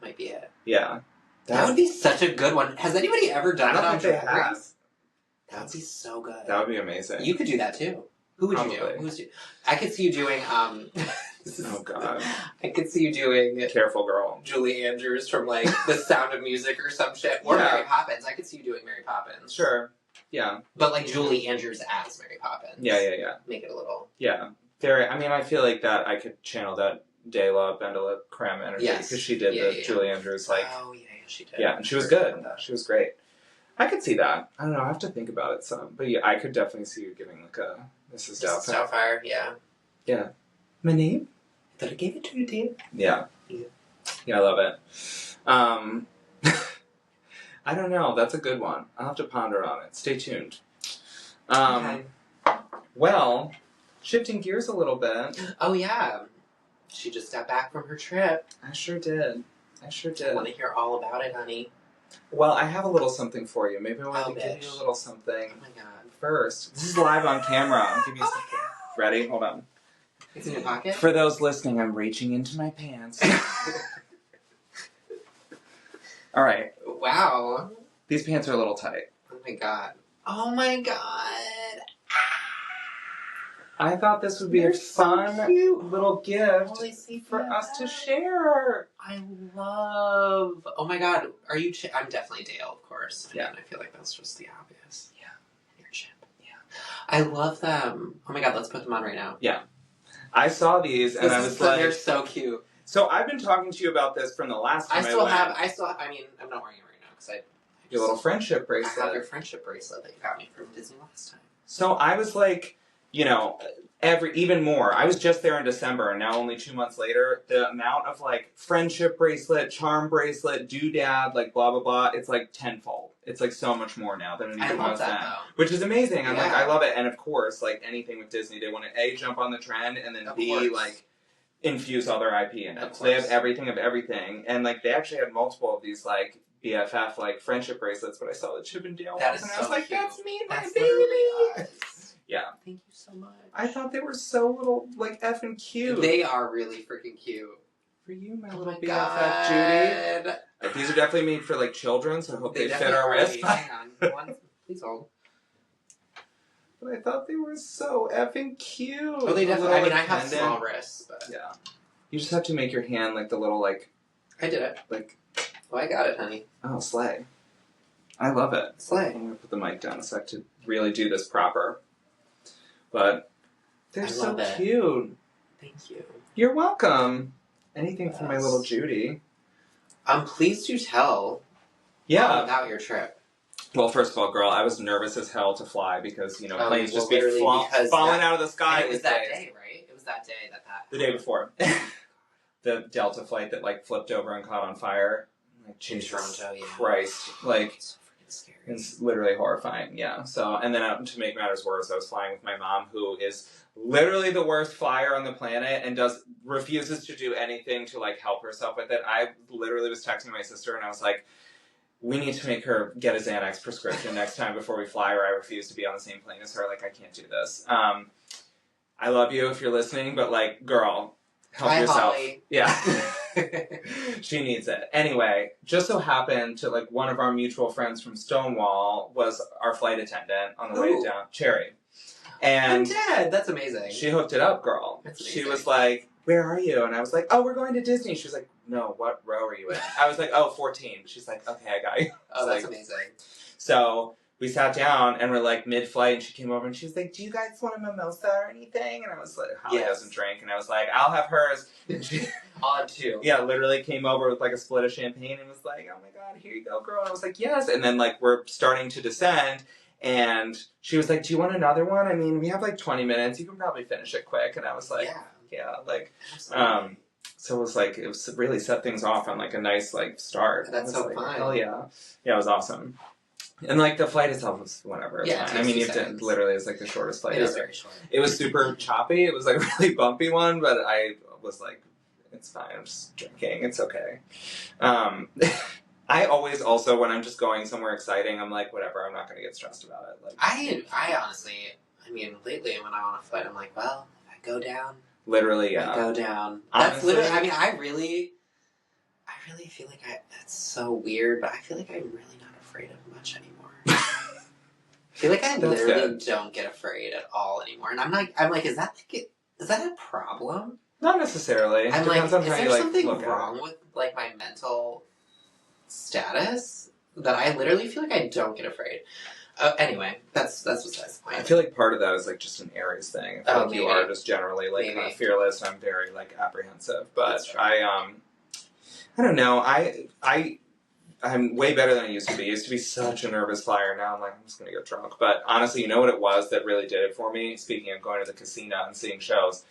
[SPEAKER 2] might be it.
[SPEAKER 1] Yeah.
[SPEAKER 2] That would be such a good one. Has anybody ever done that on Drag Race? That would be so good.
[SPEAKER 1] That would be amazing.
[SPEAKER 2] You could do that too. Who would you do? I could see you doing,
[SPEAKER 1] oh god.
[SPEAKER 2] I could see you doing...
[SPEAKER 1] Careful, girl.
[SPEAKER 2] Julie Andrews from, like, The Sound of Music or some shit. Or Mary Poppins. I could see you doing Mary Poppins.
[SPEAKER 1] Sure. Yeah.
[SPEAKER 2] But, like, Julie Andrews as Mary Poppins.
[SPEAKER 1] Yeah.
[SPEAKER 2] Make it a little...
[SPEAKER 1] Yeah. I mean, I feel like that I could channel that De La Bendela Creme energy.
[SPEAKER 2] Yes.
[SPEAKER 1] Because she did the Julie Andrews, like...
[SPEAKER 2] Oh, yeah, she did.
[SPEAKER 1] Yeah, and she was good. She was great. I could see that. I don't know, I have to think about it some. But yeah, I could definitely see you giving, like, a... Mrs.
[SPEAKER 2] Doubtfire, yeah.
[SPEAKER 1] Yeah. My name?
[SPEAKER 2] But I gave it to you, dear.
[SPEAKER 1] Yeah. Yeah, I love it. I don't know. That's a good one. I'll have to ponder on it. Stay tuned.
[SPEAKER 2] Okay.
[SPEAKER 1] Well, shifting gears a little bit.
[SPEAKER 2] Oh, yeah. She just got back from her trip.
[SPEAKER 1] I sure did.
[SPEAKER 2] I want to hear all about it, honey.
[SPEAKER 1] Well, I have a little something for you. Maybe I want to give you a little something.
[SPEAKER 2] Oh, my God.
[SPEAKER 1] First. This is live on camera. I'll give you something. Ready? Hold on.
[SPEAKER 2] It's in your pocket?
[SPEAKER 1] For those listening, I'm reaching into my pants. All right.
[SPEAKER 2] Wow.
[SPEAKER 1] These pants are a little tight.
[SPEAKER 2] Oh my god. Oh my god.
[SPEAKER 1] I thought this would be a fun little gift for us to share.
[SPEAKER 2] I love... Oh my god, are you... I'm definitely Dale, of course.
[SPEAKER 1] Yeah.
[SPEAKER 2] I feel like that's just the obvious.
[SPEAKER 1] Yeah.
[SPEAKER 2] Your Chip. Yeah. I love them. Oh my god, let's put them on right now.
[SPEAKER 1] Yeah. I saw these and I was like...
[SPEAKER 2] They're so cute.
[SPEAKER 1] So I've been talking to you about this from the last time I mean,
[SPEAKER 2] I'm not wearing it right now because I...
[SPEAKER 1] Your little friendship bracelet.
[SPEAKER 2] I have your friendship bracelet that you got me from Disney last time.
[SPEAKER 1] So I was like, you know, even more. I was just there in December, and now only 2 months later, the amount of like friendship bracelet, charm bracelet, doodad, like blah blah blah, it's like tenfold. It's like so much more now than it even was then, which is amazing. I'm like, I love it, and of course, like anything with Disney, they want to A, jump on the trend, and then B, like infuse all their IP in it. So they have everything of everything, and like they actually had multiple of these like BFF like friendship bracelets, but I saw the Chip and Dale ones, and I was like, that's me and my baby. Yeah. Thank you so much. I thought they were so little, like, effing cute.
[SPEAKER 2] They are really freaking cute.
[SPEAKER 1] For you, my little BFF, Judy. Like, these are definitely made for, like, children, so I hope they fit our wrist.
[SPEAKER 2] Hang on. Please hold.
[SPEAKER 1] But I thought they were so effing cute.
[SPEAKER 2] Oh, they definitely... I mean, I have small wrists, but...
[SPEAKER 1] Yeah. You just have to make your hand, like, the little, like...
[SPEAKER 2] I did it.
[SPEAKER 1] Like...
[SPEAKER 2] Oh, I got it, honey.
[SPEAKER 1] Oh, slay. I love it.
[SPEAKER 2] Slay.
[SPEAKER 1] I'm going to put the mic down a sec to really do this proper. But they're so cute.
[SPEAKER 2] Thank you.
[SPEAKER 1] You're welcome. Anything for my little Judy.
[SPEAKER 2] I'm pleased to tell.
[SPEAKER 1] Yeah.
[SPEAKER 2] All about your trip.
[SPEAKER 1] Well, first of all, girl, I was nervous as hell to fly because, you know, planes just be falling out of the sky.
[SPEAKER 2] It was that day, right? It was that day that...
[SPEAKER 1] The day before. The Delta flight that, like, flipped over and caught on fire. Like, Jesus Christ. Like... Scary. It's literally horrifying, yeah. So, and then to make matters worse, I was flying with my mom, who is literally the worst flyer on the planet and refuses to do anything to like help herself with it. I literally was texting my sister and I was like, we need to make her get a Xanax prescription next time before we fly, or I refuse to be on the same plane as her. Like, I can't do this. I love you if you're listening, but like, girl, help yourself.
[SPEAKER 2] Holly.
[SPEAKER 1] Yeah. She needs it. Anyway, just so happened to, like, one of our mutual friends from Stonewall was our flight attendant on the way down, Cherry. And
[SPEAKER 2] I'm dead. That's amazing.
[SPEAKER 1] She hooked it up, girl. She was like, where are you? And I was like, oh, we're going to Disney. She was like, no, what row are you in? I was like, oh, 14. She's like, okay, I got you.
[SPEAKER 2] Oh, that's amazing.
[SPEAKER 1] So we sat down and we're like mid-flight, and she came over and she was like, do you guys want a mimosa or anything? And I was like, Holly doesn't drink. And I was like, I'll have hers. And she,
[SPEAKER 2] I'll have two.
[SPEAKER 1] Yeah, literally came over with like a split of champagne and was like, oh my god, here you go, girl. And I was like, yes. And then like we're starting to descend, and she was like, do you want another one? I mean, we have like 20 minutes. You can probably finish it quick. And I was like, yeah, like, so it was like, it was really set things off on like a nice like start.
[SPEAKER 2] That's so fun.
[SPEAKER 1] Hell yeah. Yeah, it was awesome. And, like, the flight itself was whatever.
[SPEAKER 2] Yeah,
[SPEAKER 1] I mean, literally, it's, like, the shortest flight ever.
[SPEAKER 2] It is very short.
[SPEAKER 1] It was super choppy. It was, like, a really bumpy one, but I was like, it's fine. I'm just drinking. It's okay. I always also, when I'm just going somewhere exciting, I'm like, whatever. I'm not going to get stressed about it. Like,
[SPEAKER 2] I honestly, I mean, lately, when I'm on a flight, I'm like, well, if I go down.
[SPEAKER 1] Literally, yeah.
[SPEAKER 2] I go down. That's literally, I mean, I really feel like that's so weird, but I feel like I'm really not afraid of much anymore. I feel like I literally don't get afraid at all anymore, and I'm like, is that a problem?
[SPEAKER 1] Not necessarily.
[SPEAKER 2] I'm like, is there something wrong with like my mental status that I literally feel like I don't get afraid? Anyway, that's besides the point.
[SPEAKER 1] I feel like part of that is like just an Aries thing. I feel like you are just generally like kind of fearless, and I'm very like apprehensive. But I don't know. I'm way better than I used to be. I used to be such a nervous flyer. Now I'm like, I'm just going to get drunk. But honestly, you know what it was that really did it for me? Speaking of going to the casino and seeing shows,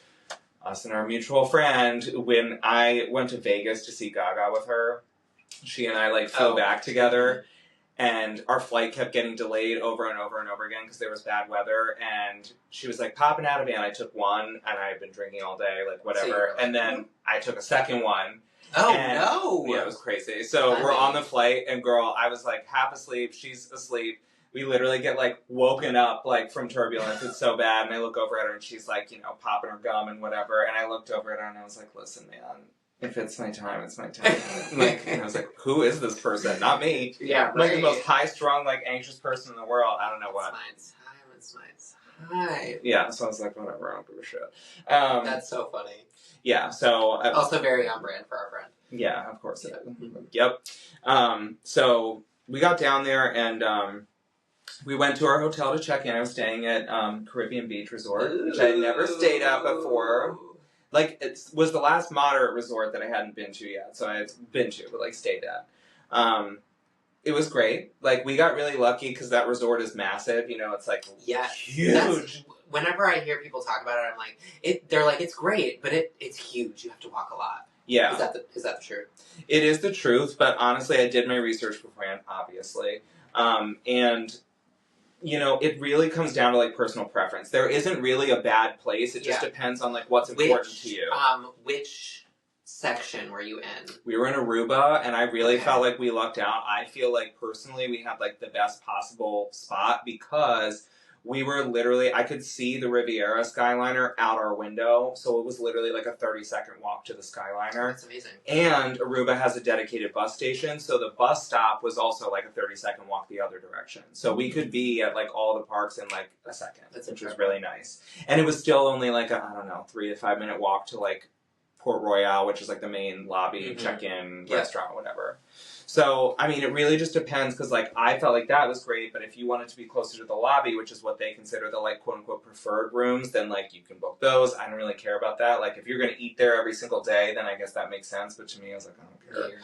[SPEAKER 1] us and our mutual friend, when I went to Vegas to see Gaga with her, she and I like flew back together, and our flight kept getting delayed over and over and over again because there was bad weather, and she was like popping out of me, and I took one, and I had been drinking all day, like whatever, and then I took a second one.
[SPEAKER 2] Oh, no!
[SPEAKER 1] Yeah, it was crazy. So we're on the flight, and girl, I was like half asleep, she's asleep. We literally get like woken up like from turbulence. It's so bad. And I look over at her, and she's like, you know, popping her gum and whatever. And I looked over at her, and I was like, listen, man, if it's my time, it's my time. Like, and I was like, who is this person? Not me.
[SPEAKER 2] Yeah,
[SPEAKER 1] right. Like the most high-strung, like anxious person in the world. I don't know what.
[SPEAKER 2] It's mine. Hi.
[SPEAKER 1] Yeah, so I was like, whatever, I don't give a shit.
[SPEAKER 2] That's so funny.
[SPEAKER 1] Yeah, so...
[SPEAKER 2] also very on brand for our friend.
[SPEAKER 1] Yeah, of course it is. Mm-hmm. Yep. So we got down there and we went to our hotel to check in. I was staying at Caribbean Beach Resort, which I had never stayed at before. Like, it was the last moderate resort that I hadn't been to yet, so I had been to, but, like, stayed at. It was great. Like, we got really lucky because that resort is massive. You know, it's, like, huge.
[SPEAKER 2] Whenever I hear people talk about it, I'm like, they're like, it's great, but it's huge. You have to walk a lot.
[SPEAKER 1] Yeah.
[SPEAKER 2] Is that the truth?
[SPEAKER 1] It is the truth, but honestly, I did my research beforehand, obviously. And... You know, it really comes down to, like, personal preference. There isn't really a bad place. It just depends on, like, what's important to you.
[SPEAKER 2] Which section were you in?
[SPEAKER 1] We were in Aruba, and I really felt like we lucked out. I feel like, personally, we had, like, the best possible spot because we were literally... I could see the Riviera Skyliner out our window, so it was literally, like, a 30-second walk to the Skyliner.
[SPEAKER 2] That's amazing.
[SPEAKER 1] And Aruba has a dedicated bus station, so the bus stop was also, like, a 30-second walk the other direction. So we could be at, like, all the parks in, like, a second, which was really nice. And it was still only, like, a, I don't know, 3 to 5 minute walk to, like, Port Royale, which is, like, the main lobby, check-in, restaurant, whatever. So, I mean, it really just depends, because, like, I felt like that was great, but if you wanted to be closer to the lobby, which is what they consider the, like, quote-unquote preferred rooms, then, like, you can book those. I don't really care about that. Like, if you're going to eat there every single day, then I guess that makes sense, but to me, I was like, I don't care.
[SPEAKER 2] Yeah,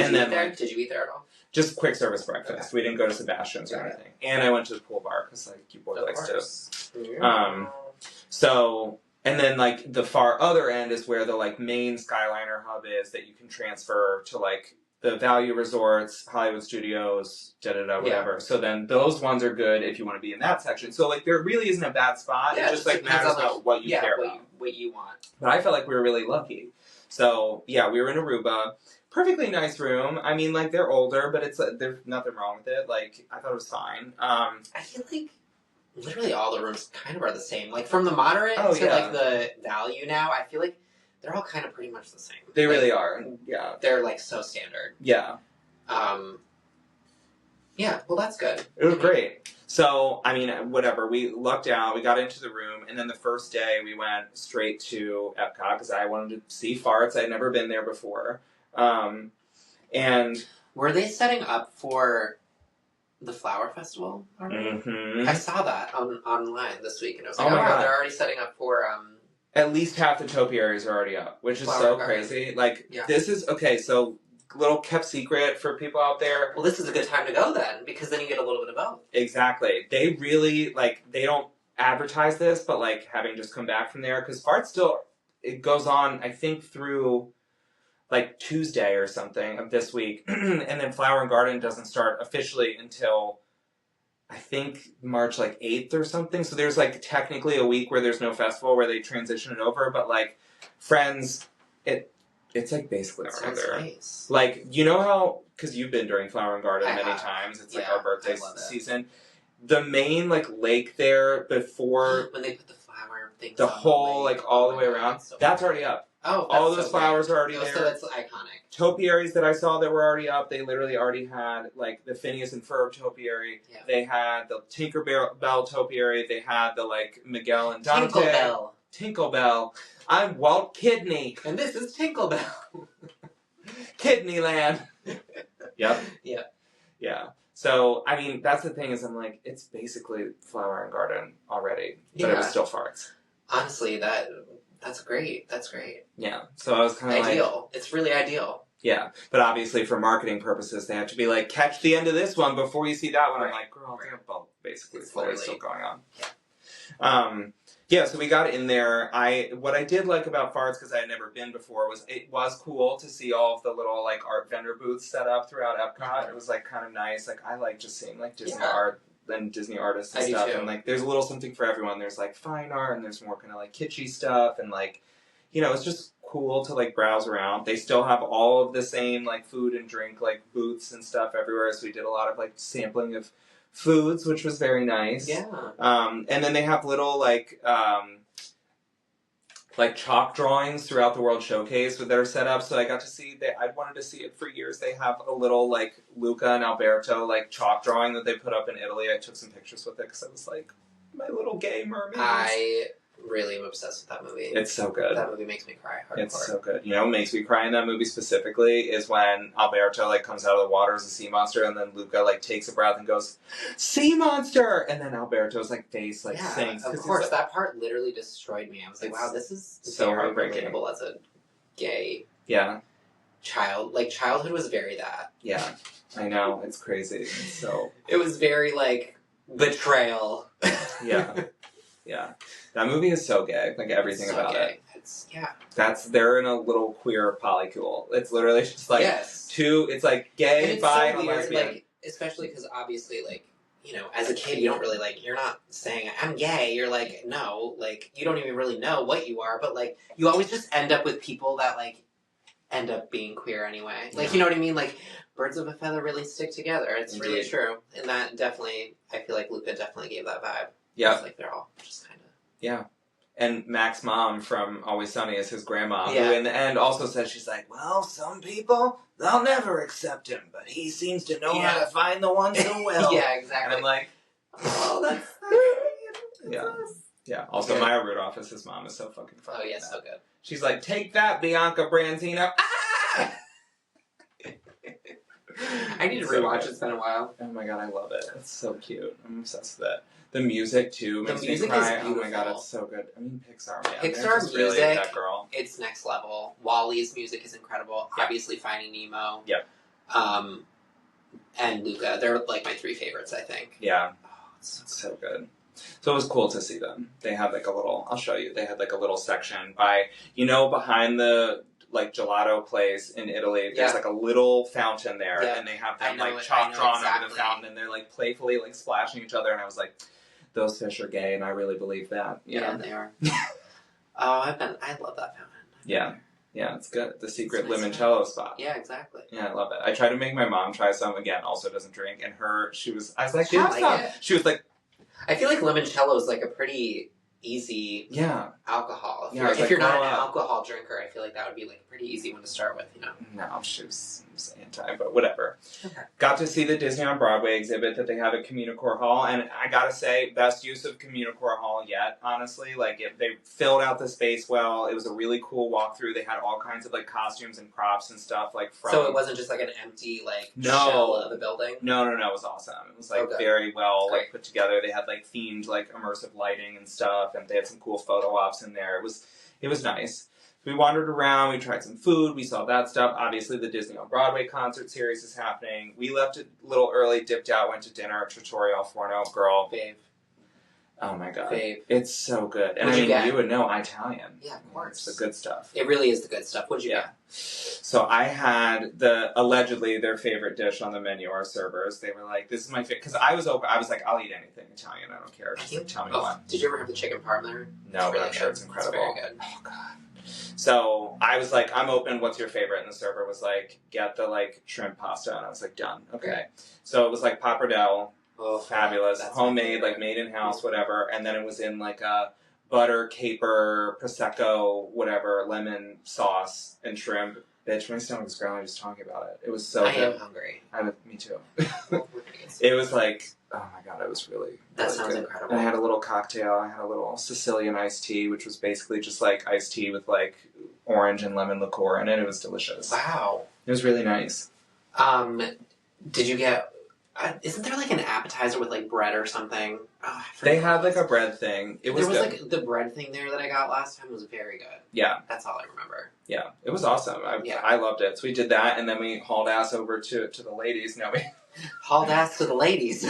[SPEAKER 2] you're not eat there. Did you eat there at all?
[SPEAKER 1] Just quick service breakfast. Okay. We didn't go to Sebastian's or anything. And I went to the pool bar, because, like, you boy likes to. So... And then, like, the far other end is where the, like, main Skyliner hub is that you can transfer to, like, the value resorts, Hollywood Studios, whatever. Yeah. So then those ones are good if you want to be in that section. So, like, there really isn't a bad spot. Yeah, it just, like, matters about what you care about.
[SPEAKER 2] What you want.
[SPEAKER 1] But I felt like we were really lucky. So, yeah, we were in Aruba. Perfectly nice room. I mean, like, they're older, but it's there's nothing wrong with it. Like, I thought it was fine.
[SPEAKER 2] I feel like... Literally all the rooms kind of are the same. Like, from the moderate to, like, the value now, I feel like they're all kind of pretty much the same.
[SPEAKER 1] They really are, yeah.
[SPEAKER 2] They're, like, so standard.
[SPEAKER 1] Yeah.
[SPEAKER 2] Yeah, well, that's good.
[SPEAKER 1] It was great. So, I mean, whatever. We lucked out. We got into the room, and then the first day we went straight to Epcot because I wanted to see FARTS. I'd never been there before. And...
[SPEAKER 2] Were they setting up for... the Flower Festival already?
[SPEAKER 1] Mm-hmm.
[SPEAKER 2] I saw that online this week, and I was like, oh wow, they're already setting up for...
[SPEAKER 1] At least half the topiaries are already up, which is so crazy. Like, this is... Okay, so, little kept secret for people out there.
[SPEAKER 2] Well, this is a good time to go then, because then you get a little bit of both.
[SPEAKER 1] Exactly. They really, like, they don't advertise this, but, like, having just come back from there, because FARTS still... It goes on, I think, through... like Tuesday or something of this week, and then Flower and Garden doesn't start officially until I think March like 8th or something. So there's like technically a week where there's no festival where they transition it over, but like Friends, it's like basically there. Nice. Like, you know how, because you've been during Flower and Garden many times, it's like our birthday season. The main like lake there before
[SPEAKER 2] when they put the flower things,
[SPEAKER 1] the whole like all the way around, that's already up.
[SPEAKER 2] Oh,
[SPEAKER 1] all those flowers are already there.
[SPEAKER 2] So that's iconic.
[SPEAKER 1] Topiaries that I saw that were already up, they literally already had, like, the Phineas and Ferb topiary. Yeah. They had the Tinkerbell topiary. They had the, like, Miguel and Dante. Tinkerbell. I'm Walt Kidney.
[SPEAKER 2] And this is Tinkerbell.
[SPEAKER 1] Kidneyland. Yep.
[SPEAKER 2] Yeah.
[SPEAKER 1] Yeah. So, I mean, that's the thing is I'm like, it's basically Flower and Garden already. But it was still FARTS.
[SPEAKER 2] Honestly, That's great. That's great.
[SPEAKER 1] Yeah. So I was kind of
[SPEAKER 2] ideal. It's really ideal.
[SPEAKER 1] Yeah. But obviously for marketing purposes, they have to be like, catch the end of this one before you see that one. Right. I'm like, girl, they're both basically still going on. Yeah. Yeah, so we got in there. What I did like about FARTS, because I had never been before, was it was cool to see all of the little like art vendor booths set up throughout Epcot. It was like kind of nice. Like I like just seeing like Disney art and Disney artists and stuff. And like there's a little something for everyone. There's like fine art and there's more kind of like kitschy stuff and like, you know, it's just cool to like browse around. They still have all of the same like food and drink like booths and stuff everywhere. So we did a lot of like sampling of foods, which was very nice.
[SPEAKER 2] Yeah.
[SPEAKER 1] And then they have little like chalk drawings throughout the World Showcase that are set up. So I got to see that. I'd wanted to see it for years. They have a little like Luca and Alberto like chalk drawing that they put up in Italy. I took some pictures with it because I was like, my my little gay mermaids.
[SPEAKER 2] I really am obsessed with that movie.
[SPEAKER 1] It's so good.
[SPEAKER 2] That movie makes me cry hardcore.
[SPEAKER 1] It's so good. You know what makes me cry in that movie specifically is when Alberto, like, comes out of the water as a sea monster, and then Luca, like, takes a breath and goes, sea monster! And then Alberto's, like, face, like, sinks.
[SPEAKER 2] Of course, like, that part literally destroyed me. I was like, wow, this is so heartbreaking as a gay child. Like, childhood was very that.
[SPEAKER 1] Yeah, I know. It's crazy. So
[SPEAKER 2] it was very, like, betrayal.
[SPEAKER 1] Yeah. Yeah. That movie is so gay. Like, everything about it. They're in a little queer polycule. It's literally just, like, it's, like, gay,
[SPEAKER 2] and
[SPEAKER 1] bi,
[SPEAKER 2] so weird,
[SPEAKER 1] lesbian.
[SPEAKER 2] like, especially because, obviously, like, you know, as a kid, you don't really, like, you're not saying, I'm gay. You're like, no. Like, you don't even really know what you are. But, like, you always just end up with people that, like, end up being queer anyway. Like, you know what I mean? Like, birds of a feather really stick together. It's really true. And that definitely, I feel like Luca definitely gave that vibe. Yeah. It's like they're all just kind of...
[SPEAKER 1] Yeah. And Mac's mom from Always Sunny is his grandma, who in the end also says, she's like, well, some people, they'll never accept him, but he seems to know how to find the ones who will.
[SPEAKER 2] Yeah, exactly.
[SPEAKER 1] And I'm like,
[SPEAKER 2] oh, that's
[SPEAKER 1] Yeah. Also, Maya Rudolph as his mom is so fucking funny.
[SPEAKER 2] Oh, yeah, so good.
[SPEAKER 1] She's like, take that, Bianca Branzino. Ah!
[SPEAKER 2] I need to rewatch it. It's been a while.
[SPEAKER 1] Oh my god, I love it. It's so cute. I'm obsessed with it. The music, too, makes me cry.
[SPEAKER 2] Is beautiful.
[SPEAKER 1] Oh my god, it's so good. I mean, Pixar, man.
[SPEAKER 2] Pixar music,
[SPEAKER 1] really that girl.
[SPEAKER 2] It's next level. Wall-E's music is incredible. Yep. Obviously, Finding Nemo.
[SPEAKER 1] Yep.
[SPEAKER 2] And Luca. They're, like, my three favorites, I think.
[SPEAKER 1] Yeah. Oh, it's so good. So it was cool to see them. They had, like, a little... I'll show you. They had, like, a little section by... You know, behind the... like gelato place in Italy, there's like a little fountain there, and they have them like chalk drawn over the fountain, and they're like playfully like splashing each other, and I was like, those fish are gay, and I really believe that.
[SPEAKER 2] Yeah, they are. I love that fountain.
[SPEAKER 1] Yeah, it's good. The secret limoncello spot.
[SPEAKER 2] Yeah, exactly.
[SPEAKER 1] Yeah, I love it. I tried to make my mom try some again. Also doesn't drink, and I was like,
[SPEAKER 2] have some.
[SPEAKER 1] She was like,
[SPEAKER 2] I feel like limoncello is like a pretty easy alcohol. If you're not an alcohol drinker, I feel like that would be like a pretty easy one to start with, you know?
[SPEAKER 1] No, she was anti, but whatever.
[SPEAKER 2] Okay.
[SPEAKER 1] Got to see the Disney on Broadway exhibit that they have at Communicore Hall, and I gotta say, best use of Communicore Hall yet, honestly. Like, they filled out the space well. It was a really cool walkthrough. They had all kinds of, like, costumes and props and stuff, like, from...
[SPEAKER 2] So it wasn't just, like, an empty, like, shell of a building?
[SPEAKER 1] No, it was awesome. It was, like, very well, like, put together. They had, like, themed, like, immersive lighting and stuff, and they had some cool photo ops in there. It was nice. We wandered around, we tried some food, we saw that stuff. Obviously, the Disney on Broadway concert series is happening. We left a little early, dipped out, went to dinner at Trattoria al Forno. Girl.
[SPEAKER 2] Fave.
[SPEAKER 1] Oh my god.
[SPEAKER 2] Fave.
[SPEAKER 1] It's so good. And you would know Italian.
[SPEAKER 2] Yeah, of course.
[SPEAKER 1] It's the good stuff.
[SPEAKER 2] It really is the good stuff. What'd you get?
[SPEAKER 1] So I had allegedly their favorite dish on the menu, our servers. They were like, this is my favorite. Because I was like, I'll eat anything Italian. I don't care. Just like, tell me one.
[SPEAKER 2] Did you ever have the chicken parm?
[SPEAKER 1] No, but I'm sure it's incredible.
[SPEAKER 2] It's very good.
[SPEAKER 1] Oh god. So I was like, I'm open, what's your favorite? And the server was like, get the like shrimp pasta. And I was like, done. Okay. So it was like pappardelle. Oh, fabulous. Homemade, like made in house, whatever. And then it was in like a butter, caper, prosecco, whatever, lemon sauce and shrimp. Bitch, my stomach is growling just talking about it. It was so good.
[SPEAKER 2] I am hungry.
[SPEAKER 1] Me too. It was like, oh my god, it was really
[SPEAKER 2] That sounds incredible.
[SPEAKER 1] And I had a little cocktail. I had a little Sicilian iced tea, which was basically just like iced tea with like orange and lemon liqueur in it. It was delicious.
[SPEAKER 2] Wow.
[SPEAKER 1] It was really nice.
[SPEAKER 2] Did you get... isn't there like an appetizer with like bread or something? Oh,
[SPEAKER 1] they had like a bread thing. There was
[SPEAKER 2] like the bread thing there that I got last time was very good.
[SPEAKER 1] Yeah.
[SPEAKER 2] That's all I remember.
[SPEAKER 1] Yeah. It was awesome. I loved it. So we did that and then we hauled ass over to the ladies. No, we...
[SPEAKER 2] hauled ass to the ladies.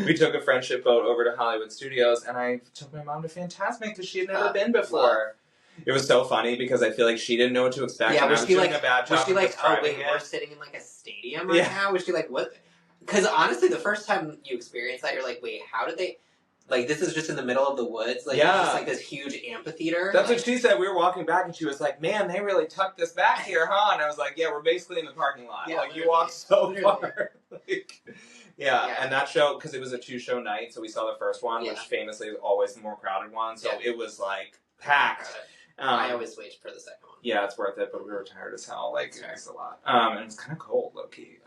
[SPEAKER 1] We took a friendship boat over to Hollywood Studios and I took my mom to Fantasmic because she had never been before. It was so funny because I feel like she didn't know what to expect.
[SPEAKER 2] Yeah,
[SPEAKER 1] and
[SPEAKER 2] was she like,
[SPEAKER 1] oh
[SPEAKER 2] wait, we're sitting in like a stadium right now? Was she like, what? Because honestly, the first time you experience that, you're like, wait, how did they... Like, this is just in the middle of the woods. Like, it's just like this huge amphitheater.
[SPEAKER 1] That's what she said. We were walking back and she was like, man, they really tucked this back here, huh? And I was like, yeah, we're basically in the parking lot. Yeah, like, you walk so far. And that show, because it was a 2-show night, so we saw the first one, which famously is always the more crowded one. So it was like packed.
[SPEAKER 2] I always wait for the second one.
[SPEAKER 1] Yeah, it's worth it, but we were tired as hell. Like, it was a lot. And it was kind of cold, low-key.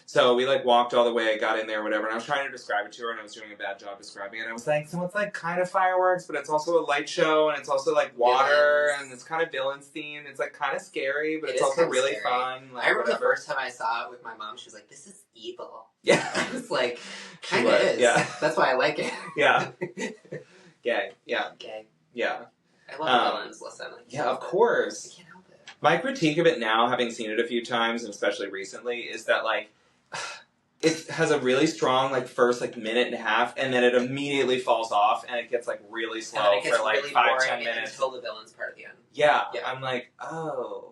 [SPEAKER 1] So we, like, walked all the way, got in there, whatever, and I was trying to describe it to her, and I was doing a bad job describing it. I was like, so it's, like, kind of fireworks, but it's also a light show, and it's also, like, water, and it's kind of villains themed. It's, like, kind of scary, but it's also really fun. Like,
[SPEAKER 2] I remember the first time I saw it with my mom, she was like, this is evil.
[SPEAKER 1] Yeah.
[SPEAKER 2] I was like, kind of is.
[SPEAKER 1] Yeah.
[SPEAKER 2] That's why I like it.
[SPEAKER 1] Yeah. Gay. Yeah.
[SPEAKER 2] Gay.
[SPEAKER 1] Yeah.
[SPEAKER 2] I love villains, listen.
[SPEAKER 1] Yeah, of course.
[SPEAKER 2] I can't help it.
[SPEAKER 1] My critique of it now, having seen it a few times, and especially recently, is that, like, it has a really strong, like, first, like, minute and a half, and then it immediately falls off, and it gets, like, really slow for, like,
[SPEAKER 2] really
[SPEAKER 1] 5-10 minutes.
[SPEAKER 2] Until the villain's part at the end.
[SPEAKER 1] Yeah. I'm like, oh.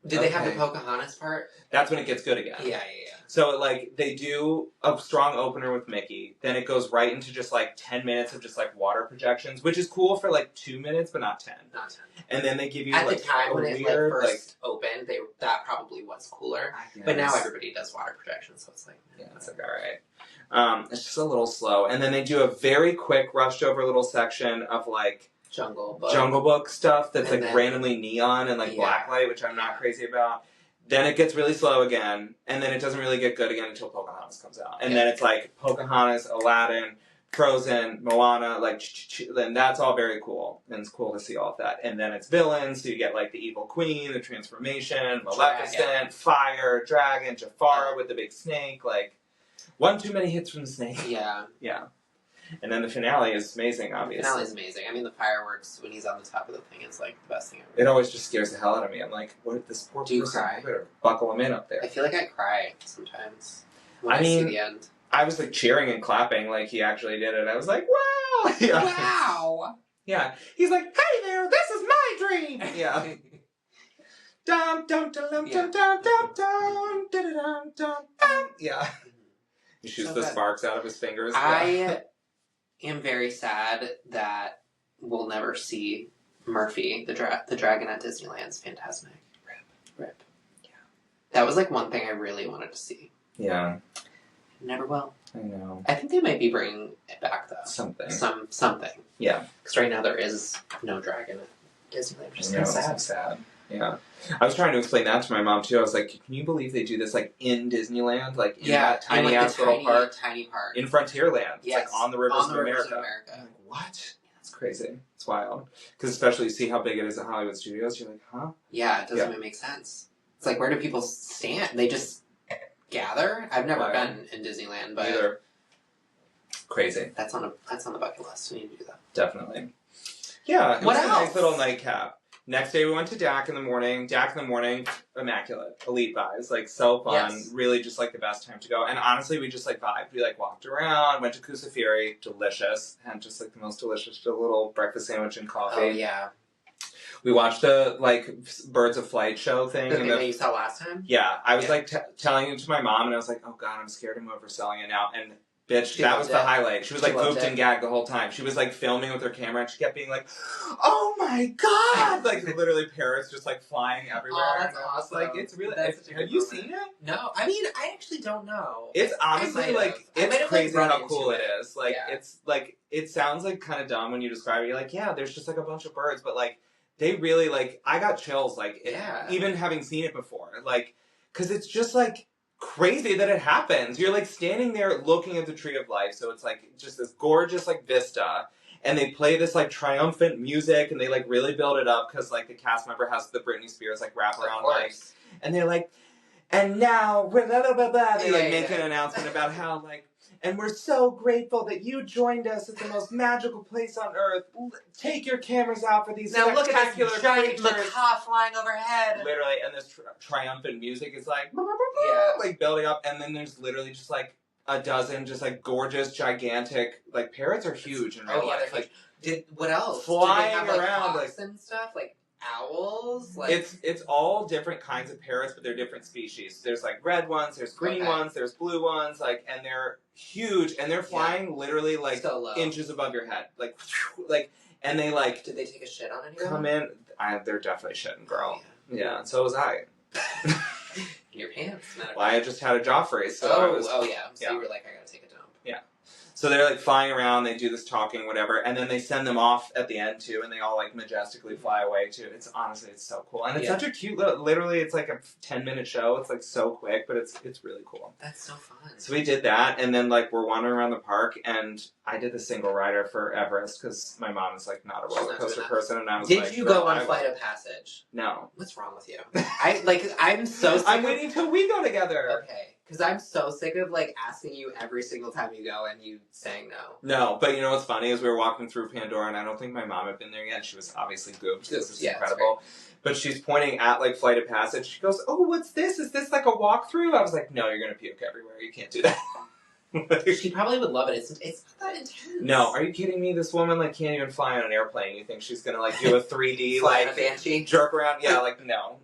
[SPEAKER 2] Did they have the Pocahontas part?
[SPEAKER 1] That's when it gets good again.
[SPEAKER 2] Yeah.
[SPEAKER 1] So, like, they do a strong opener with Mickey. Then it goes right into just, like, 10 minutes of just, like, water projections, which is cool for, like, 2 minutes, but not 10.
[SPEAKER 2] Not 10.
[SPEAKER 1] And then they give you,
[SPEAKER 2] at
[SPEAKER 1] like,
[SPEAKER 2] the time when
[SPEAKER 1] weird,
[SPEAKER 2] it, like, first opened, that probably was cooler. But now everybody does water projections, so it's like...
[SPEAKER 1] Yeah, it's like, alright. It's just a little slow. And then they do a very quick, rushed over little section of, like... Jungle Book stuff that's, and like, then, randomly neon and, like, blacklight, which I'm not crazy about. Then it gets really slow again, and then it doesn't really get good again until Pocahontas comes out. And then it's like Pocahontas, Aladdin, Frozen, Moana, like, then that's all very cool. And it's cool to see all of that. And then it's villains, so you get, like, the Evil Queen, the Transformation, Maleficent, Fire, Dragon, Jafar with the big snake, like, one too many hits from the snake.
[SPEAKER 2] Yeah.
[SPEAKER 1] Yeah. And then the finale is amazing, obviously.
[SPEAKER 2] The finale is amazing. I mean, the fireworks, when he's on the top of the thing, is, like, the best thing ever.
[SPEAKER 1] It always just scares the hell out of me. I'm like, what if this poor person... Do you cry? I better buckle him in up there.
[SPEAKER 2] I feel like I cry sometimes when I see the end.
[SPEAKER 1] I was, like, cheering and clapping like he actually did it. I was like, wow! Yeah.
[SPEAKER 2] Wow!
[SPEAKER 1] Yeah. He's like, hey there, this is my dream! Yeah. Dum dum dum dum dum dum dum dum dum dum. Yeah. He shoots the sparks out of his fingers.
[SPEAKER 2] I am very sad that we'll never see Murphy, the dragon at Disneyland's Fantasmic. Rip. Yeah. That was, like, one thing I really wanted to see.
[SPEAKER 1] Yeah.
[SPEAKER 2] Never will.
[SPEAKER 1] I know.
[SPEAKER 2] I think they might be bringing it back, though.
[SPEAKER 1] Something.
[SPEAKER 2] Something.
[SPEAKER 1] Yeah.
[SPEAKER 2] Because right now there is no dragon at Disneyland, which is kind of sad.
[SPEAKER 1] It's sad. Yeah. I was trying to explain that to my mom, too. I was like, can you believe they do this, like, in Disneyland? Like, in that tiny-ass little park?
[SPEAKER 2] Tiny park.
[SPEAKER 1] In Frontierland.
[SPEAKER 2] Yes.
[SPEAKER 1] It's, like, on the rivers of America.
[SPEAKER 2] I'm
[SPEAKER 1] like, what? That's crazy. It's wild. Because especially you see how big it is at Hollywood Studios, you're like, huh?
[SPEAKER 2] Yeah, it doesn't even make sense. It's like, where do people stand? They just gather? I've never been in Disneyland, but...
[SPEAKER 1] Either. Crazy.
[SPEAKER 2] That's on the bucket list. We need to do that.
[SPEAKER 1] Definitely. Yeah, it was a nice little nightcap. Next day we went to DAC in the morning. DAC in the morning, immaculate. Elite vibes. Like, so fun. Yes. Really just, like, the best time to go. And honestly, we just, like, vibed. We, like, walked around, went to Kusafiri. Delicious. Had just, like, the most delicious little breakfast sandwich and coffee.
[SPEAKER 2] Oh, yeah.
[SPEAKER 1] We watched the, like, Birds of Flight show thing.
[SPEAKER 2] The thing that you saw last time?
[SPEAKER 1] Yeah. I was, like, telling it to my mom, and I was like, oh, God, I'm scared I'm overselling it now. And... Bitch, that was the highlight. She was, like, pooped and gagged the whole time. She was, like, filming with her camera, and she kept being like, oh, my God! Like, literally parrots just, like, flying everywhere.
[SPEAKER 2] Oh, that's awesome.
[SPEAKER 1] Like, it's really... Have you seen it?
[SPEAKER 2] No. I mean, I actually don't know.
[SPEAKER 1] It's honestly, like, it's crazy how cool it is. Like, it's, like, it sounds, like, kind of dumb when you describe it. You're like, yeah, there's just, like, a bunch of birds. But, like, they really, like... I got chills, like, even having seen it before. Like, because it's just, like... crazy that it happens. You're, like, standing there looking at the Tree of Life, so it's, like, just this gorgeous, like, vista, and they play this, like, triumphant music, and they, like, really build it up, because, like, the cast member has the Britney Spears, like, wraparound, like, and they're like, and now, blah, blah, blah, blah, they, like, make an announcement about how, like, and we're so grateful that you joined us at the most magical place on earth. Take your cameras out for these spectacular creatures. Now look at this giant macaw
[SPEAKER 2] flying overhead.
[SPEAKER 1] Literally, and this triumphant music is like, like building up, and then there's literally just like a dozen just like gorgeous, gigantic, like parrots are huge in real life. Like,
[SPEAKER 2] what else?
[SPEAKER 1] Flying
[SPEAKER 2] Did they have,
[SPEAKER 1] around
[SPEAKER 2] hawks and stuff, like owls. Like...
[SPEAKER 1] It's all different kinds of parrots, but they're different species. There's like red ones, there's green ones, there's blue ones, like, and they're huge, and they're flying literally like inches above your head, like, and they like.
[SPEAKER 2] Did they take a shit on anyone?
[SPEAKER 1] Come in. They're definitely shitting, girl. Yeah, and so was I.
[SPEAKER 2] Your pants.
[SPEAKER 1] Well, I just had a Joffrey, so
[SPEAKER 2] So you were like, I gotta take a dump.
[SPEAKER 1] Yeah. So they're like flying around, they do this talking, whatever, and then they send them off at the end too, and they all like majestically fly away too. It's honestly, it's so cool, and it's such a cute. Literally, it's like a 10-minute show. It's like so quick, but it's really cool.
[SPEAKER 2] That's so fun.
[SPEAKER 1] So we did that, and then like we're wandering around the park, and I did the single rider for Everest because my mom is like not a roller coaster person, and I was like,
[SPEAKER 2] did you go on Flight of Passage?
[SPEAKER 1] No.
[SPEAKER 2] What's wrong with you? I'm so sick.
[SPEAKER 1] I'm waiting till we go together.
[SPEAKER 2] Okay. Because I'm so sick of, like, asking you every single time you go and you saying no.
[SPEAKER 1] No, but you know what's funny is we were walking through Pandora, and I don't think my mom had been there yet. She was obviously gooped. This is incredible. But she's pointing at, like, Flight of Passage. She goes, oh, what's this? Is this, like, a walkthrough? I was like, no, you're going to puke everywhere. You can't do that.
[SPEAKER 2] She probably would love it. It's not that intense.
[SPEAKER 1] No, are you kidding me? This woman, like, can't even fly on an airplane. You think she's going to, like, do a 3D, like, jerk around? Yeah, like, no.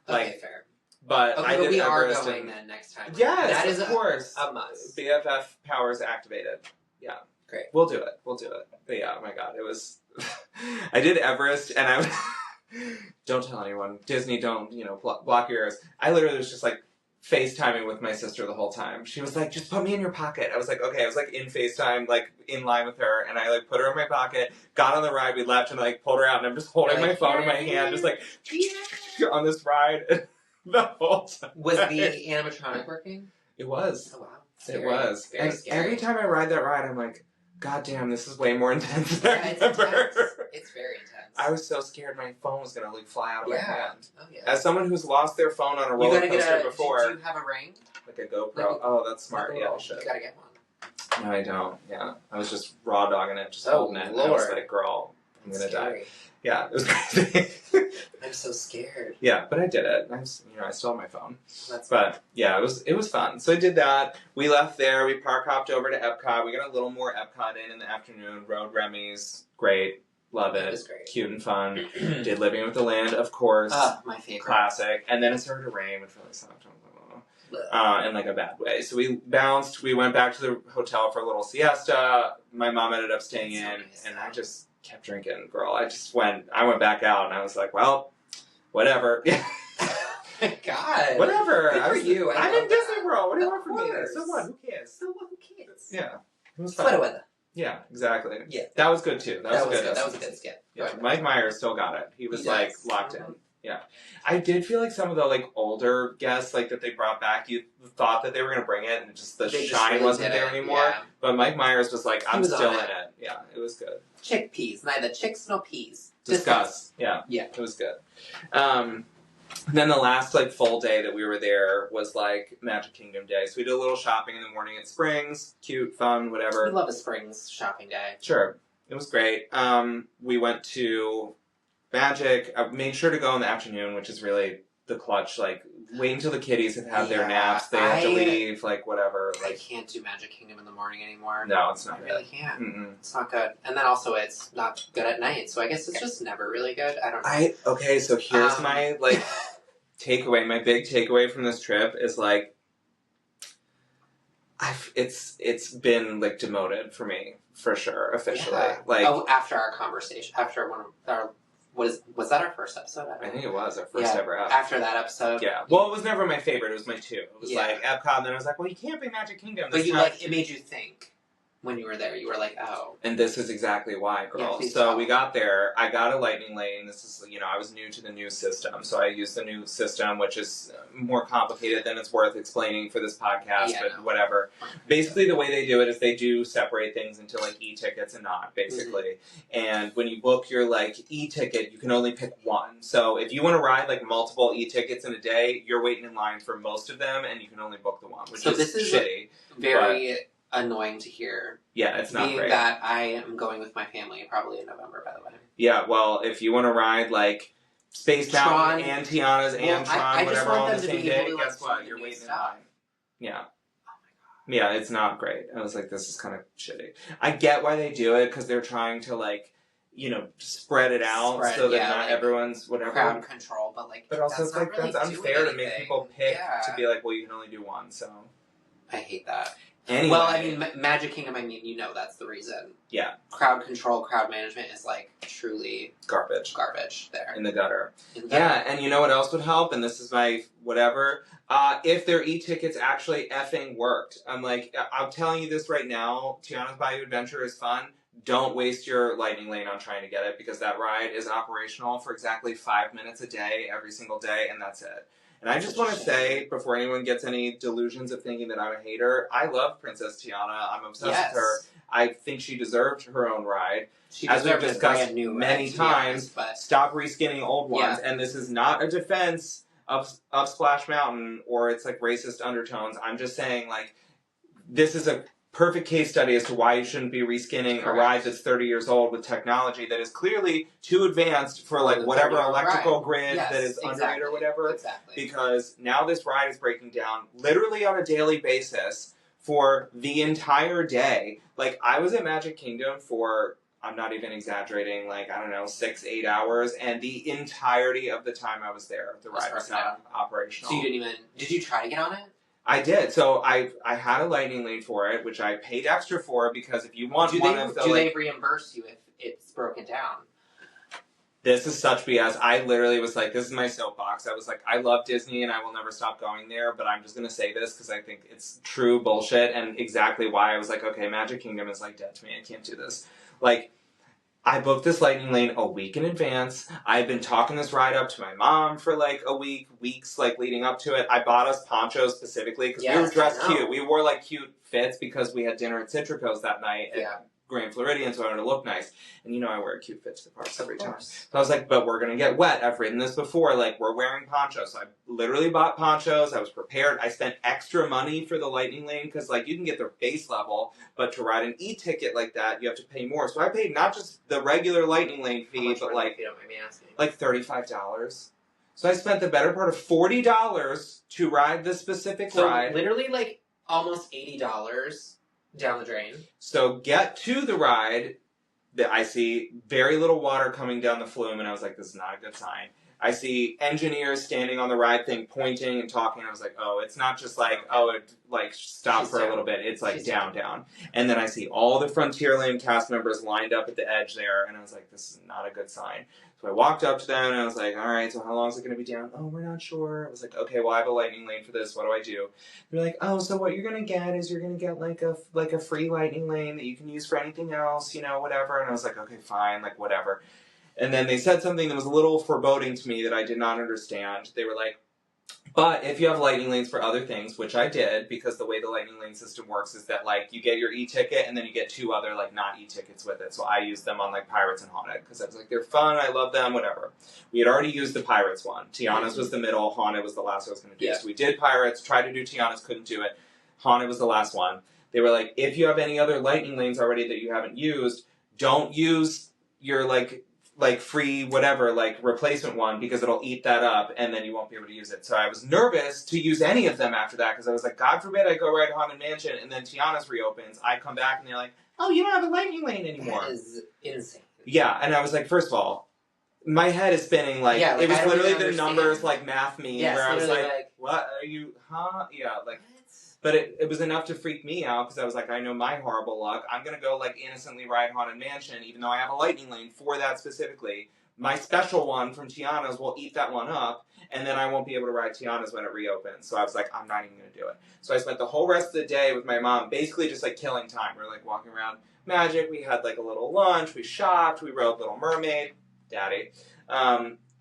[SPEAKER 2] Okay, fair.
[SPEAKER 1] But
[SPEAKER 2] okay,
[SPEAKER 1] I did
[SPEAKER 2] we are
[SPEAKER 1] Everest
[SPEAKER 2] going then next time.
[SPEAKER 1] Yes,
[SPEAKER 2] that is
[SPEAKER 1] of course.
[SPEAKER 2] A must.
[SPEAKER 1] BFF powers activated. Yeah.
[SPEAKER 2] Great.
[SPEAKER 1] We'll do it. But yeah, oh my god, it was... I did Everest, and I don't tell anyone. Disney, don't, block your ears. I literally was just, like, FaceTiming with my sister the whole time. She was like, just put me in your pocket. I was like, okay. I was, like, in FaceTime, like, in line with her, and I, like, put her in my pocket, got on the ride, we left, and, like, pulled her out, and I'm just holding my phone in my hand, just, like, on this ride. The whole time.
[SPEAKER 2] Was the animatronic working?
[SPEAKER 1] It was.
[SPEAKER 2] Oh, wow.
[SPEAKER 1] It was.
[SPEAKER 2] Very scary.
[SPEAKER 1] Every time I ride that ride, I'm like, God damn, this is way more intense than I remember.
[SPEAKER 2] It's very intense.
[SPEAKER 1] I was so scared my phone was going to, like, fly out of my hand.
[SPEAKER 2] Oh, yeah.
[SPEAKER 1] As someone who's lost their phone on a roller coaster before.
[SPEAKER 2] Do you have a ring?
[SPEAKER 1] Like a GoPro. That's smart. Yeah, I should.
[SPEAKER 2] You gotta get one.
[SPEAKER 1] No, I don't. Yeah. I was just raw dogging it, just holding it. And I was like, girl, I'm going to die. Yeah, it was crazy.
[SPEAKER 2] I'm so scared.
[SPEAKER 1] Yeah, but I did it. I still have my phone. But yeah, it was fun. So I did that. We left there. We park hopped over to Epcot. We got a little more Epcot in the afternoon. Rode Remy's. Great. Love it. It was great. Cute and fun. Did Living with the Land, of course.
[SPEAKER 2] My favorite.
[SPEAKER 1] Classic. And then it started to rain, which really sucked. In like a bad way. So we bounced. We went back to the hotel for a little siesta. My mom ended up staying in, and I just kept drinking, girl. I went back out, and I was like, well, whatever.
[SPEAKER 2] God.
[SPEAKER 1] Whatever.
[SPEAKER 2] Good for you.
[SPEAKER 1] I'm in Disney World. What do you want from me? So what? Who cares? Yeah. It was fun.
[SPEAKER 2] Weather.
[SPEAKER 1] Yeah, exactly.
[SPEAKER 2] Yeah.
[SPEAKER 1] That was good, too. That was good.
[SPEAKER 2] That was a good skit.
[SPEAKER 1] Yeah. Mike Myers still got it. He was, like, locked in. Yeah. I did feel like some of the, like, older guests, like, that they brought back, you thought that they were going to bring it, and just the shine really wasn't there anymore. Yeah. But Mike Myers was like, I'm still in it. Yeah, it was good.
[SPEAKER 2] Chickpeas. Neither chicks nor peas.
[SPEAKER 1] Discuss. Yeah.
[SPEAKER 2] Yeah.
[SPEAKER 1] It was good. Then the last, like, full day that we were there was, like, Magic Kingdom Day. So we did a little shopping in the morning at Springs. Cute, fun, whatever.
[SPEAKER 2] We love a Springs shopping day.
[SPEAKER 1] Sure. It was great. We went to Magic. Made sure to go in the afternoon, which is really the clutch. Like, wait until the kiddies have had their naps. They have to leave, like, whatever. Like,
[SPEAKER 2] I can't do Magic Kingdom in the morning anymore.
[SPEAKER 1] No, it's not
[SPEAKER 2] good.
[SPEAKER 1] I
[SPEAKER 2] really can't. It's not good. And then also it's not good at night, so I guess it's just never really good. I don't know.
[SPEAKER 1] Okay, so here's my, like, takeaway. My big takeaway from this trip is, like, it's been, like, demoted for me, for sure, officially. Yeah. Like,
[SPEAKER 2] after our conversation, after one of our... Was that our first episode?
[SPEAKER 1] I think it was our first ever episode.
[SPEAKER 2] After that episode.
[SPEAKER 1] Yeah. Well, it was never my favorite. It was my two. It was like Epcot, and then I was like, well, you can't be Magic Kingdom.
[SPEAKER 2] But it made you think when you were there. You were like, oh.
[SPEAKER 1] And this is exactly why, girl. So we got there. I got a lightning lane. This is, I was new to the new system. So I used the new system, which is more complicated than it's worth explaining for this podcast, whatever. Basically, the way they do it is they do separate things into, like, e-tickets and not, basically. And when you book your, like, e-ticket, you can only pick one. So if you want to ride, like, multiple e-tickets in a day, you're waiting in line for most of them, and you can only book the one, which is shitty.
[SPEAKER 2] Very... annoying to hear.
[SPEAKER 1] Yeah, it's not
[SPEAKER 2] great. Being that I am going with my family probably in November, by the way.
[SPEAKER 1] Yeah, well, if you want to ride, like, Space Mountain and Tiana's and Tron, whatever, on the same day, guess what? You're waiting in line. Yeah.
[SPEAKER 2] Oh my god.
[SPEAKER 1] Yeah, it's not great. I was like, this is kind of shitty. I get why they do it, because they're trying to, like, spread it out so that not like everyone's whatever.
[SPEAKER 2] Crowd control, but, like,
[SPEAKER 1] but also it's like,
[SPEAKER 2] really
[SPEAKER 1] that's unfair to make people pick to be like, well, you can only do one, so.
[SPEAKER 2] I hate that.
[SPEAKER 1] Anyway.
[SPEAKER 2] Well, I mean, Magic Kingdom, you know that's the reason.
[SPEAKER 1] Yeah.
[SPEAKER 2] Crowd control, crowd management is, like, truly...
[SPEAKER 1] Garbage
[SPEAKER 2] there.
[SPEAKER 1] In the gutter. Yeah, and you know what else would help? And this is my whatever. If their e-tickets actually effing worked. I'm telling you this right now. Tiana's Bayou Adventure is fun. Don't waste your lightning lane on trying to get it, because that ride is operational for exactly 5 minutes a day, every single day, and that's it. And I just want to say, before anyone gets any delusions of thinking that I'm a hater, I love Princess Tiana. I'm obsessed with her. I think she deserved her own ride. As we've discussed many times, but stop reskinning old ones. Yeah. And this is not a defense of Splash Mountain or its like racist undertones. I'm just saying, like, this is a perfect case study as to why you shouldn't be reskinning a ride that's 30 years old with technology that is clearly too advanced for like whatever electrical grid that is under it or whatever. Exactly. Because now this ride is breaking down literally on a daily basis for the entire day. Like, I was at Magic Kingdom for, I'm not even exaggerating, like, I don't know, 6-8 hours, and the entirety of the time I was there, the ride was not operational.
[SPEAKER 2] So you didn't even, did you try to get on it?
[SPEAKER 1] I did. So I had a lightning lane for it, which I paid extra for, because if you want
[SPEAKER 2] do they reimburse you if it's broken down?
[SPEAKER 1] This is such BS. I literally was like, this is my soapbox. I was like, I love Disney and I will never stop going there, but I'm just going to say this because I think it's true bullshit, and exactly why I was like, okay, Magic Kingdom is like dead to me. I can't do this. Like, I booked this lightning lane a week in advance. I've been talking this ride up to my mom for like weeks like leading up to it. I bought us ponchos specifically because we were dressed cute. We wore like cute fits because we had dinner at Citrico's that night at Grand Floridian, so I wanted to look nice. And you know I wear a cute fit to the parks every time. So I was like, but we're going to get wet. I've ridden this before. Like, we're wearing ponchos. So I literally bought ponchos. I was prepared. I spent extra money for the lightning lane because, like, you can get their base level, but to ride an e-ticket like that, you have to pay more. So I paid not just the regular lightning lane fee, but like $35. So I spent the better part of $40 to ride this specific ride.
[SPEAKER 2] So literally like almost $80 down the drain.
[SPEAKER 1] So get to the ride, that I see very little water coming down the flume, and I was like, this is not a good sign. I see engineers standing on the ride thing, pointing and talking, and I was like, oh, it's not just like, oh, it like stopped for a little bit. It's like down. And then I see all the Frontierland cast members lined up at the edge there, and I was like, this is not a good sign. So I walked up to them, and I was like, all right, so how long is it going to be down? Oh, we're not sure. I was like, okay, well, I have a lightning lane for this. What do I do? They're like, oh, so what you're going to get is you're going to get like a free lightning lane that you can use for anything else, you know, whatever. And I was like, okay, fine, like whatever. And then they said something that was a little foreboding to me that I did not understand. They were like, but if you have lightning lanes for other things, which I did, because the way the lightning lane system works is that, like, you get your e-ticket and then you get 2 other, like, not e-tickets with it. So I used them on, like, Pirates and Haunted, because I was like, they're fun, I love them, whatever. We had already used the Pirates one. Tiana's was the middle, Haunted was the last I was going to do. Yeah. So we did Pirates, tried to do Tiana's, couldn't do it. Haunted was the last one. They were like, if you have any other lightning lanes already that you haven't used, don't use your, like free whatever, like replacement one, because it'll eat that up and then you won't be able to use it. So I was nervous to use any of them after that, because I was like, God forbid I go ride Haunted Mansion and then Tiana's reopens. I come back and they're like, oh, you don't have a lightning lane anymore.
[SPEAKER 2] That is insane.
[SPEAKER 1] Yeah, and I was like, first of all, my head is spinning, like, it was literally the numbers, like, math meme, where I was like, what are you, huh? Yeah, like, but it was enough to freak me out, because I was like, I know my horrible luck. I'm going to go, like, innocently ride Haunted Mansion, even though I have a lightning lane for that specifically. My special one from Tiana's will eat that one up, and then I won't be able to ride Tiana's when it reopens. So I was like, I'm not even going to do it. So I spent the whole rest of the day with my mom, basically just, like, killing time. We were, like, walking around Magic. We had, like, a little lunch. We shopped. We rode Little Mermaid. Daddy.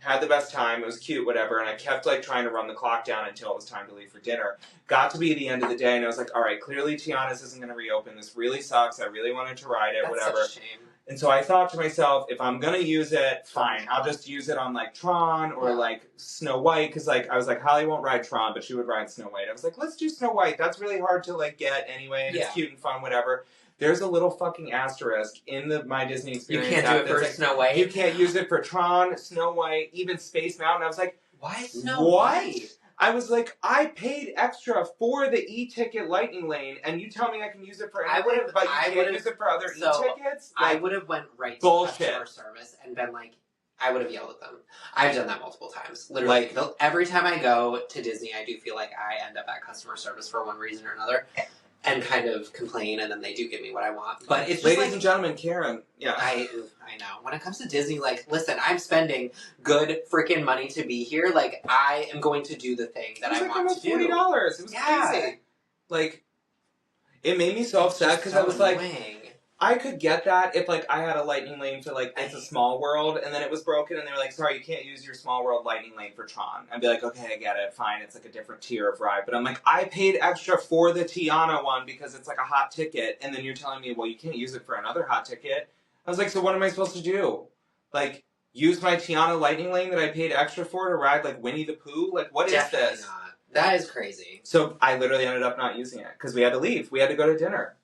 [SPEAKER 1] Had the best time. It was cute, whatever. And I kept, like, trying to run the clock down until it was time to leave for dinner. Got to be the end of the day, and I was like, all right, clearly Tiana's isn't going to reopen. This really sucks. I really wanted to ride it, whatever.
[SPEAKER 2] That's such a shame.
[SPEAKER 1] And so I thought to myself, if I'm going to use it, fine. I'll just use it on, like, Tron or, like, Snow White. Because, like, I was like, Holly won't ride Tron, but she would ride Snow White. I was like, let's do Snow White. That's really hard to, like, get anyway. And it's cute and fun, whatever. There's a little fucking asterisk in the My Disney Experience.
[SPEAKER 2] You can't do it for Snow White?
[SPEAKER 1] You can't use it for Tron, Snow White, even Space Mountain. I was like,
[SPEAKER 2] why Snow White?
[SPEAKER 1] I was like, I paid extra for the e-ticket lightning lane, and you tell me I can use it for anything, but you can't use it for other e-tickets?
[SPEAKER 2] Like, I would have went right to customer service and been like, I would have yelled at them. I've done that multiple times. Literally, every time I go to Disney, I do feel like I end up at customer service for one reason or another. and kind of complain, and then they do give me what I want. But it's just
[SPEAKER 1] ladies and gentlemen, Karen. Yeah,
[SPEAKER 2] I know. When it comes to Disney, like, listen, I'm spending good freaking money to be here. Like, I am going to do the thing that I want to do.
[SPEAKER 1] $40. It was crazy. Like, it made me so upset because I was
[SPEAKER 2] annoying.
[SPEAKER 1] like, I could get that if, like, I had a lightning lane for, like, It's a Small World, and then it was broken, and they were like, sorry, you can't use your Small World lightning lane for Tron. I'd be like, okay, I get it, fine, it's, like, a different tier of ride. But I'm like, I paid extra for the Tiana one because it's, like, a hot ticket, and then you're telling me, well, you can't use it for another hot ticket. I was like, so what am I supposed to do? Like, use my Tiana lightning lane that I paid extra for to ride, like, Winnie the Pooh? Like, what
[SPEAKER 2] Definitely
[SPEAKER 1] is this?
[SPEAKER 2] Not. That is crazy.
[SPEAKER 1] So I literally ended up not using it because we had to leave. We had to go to dinner.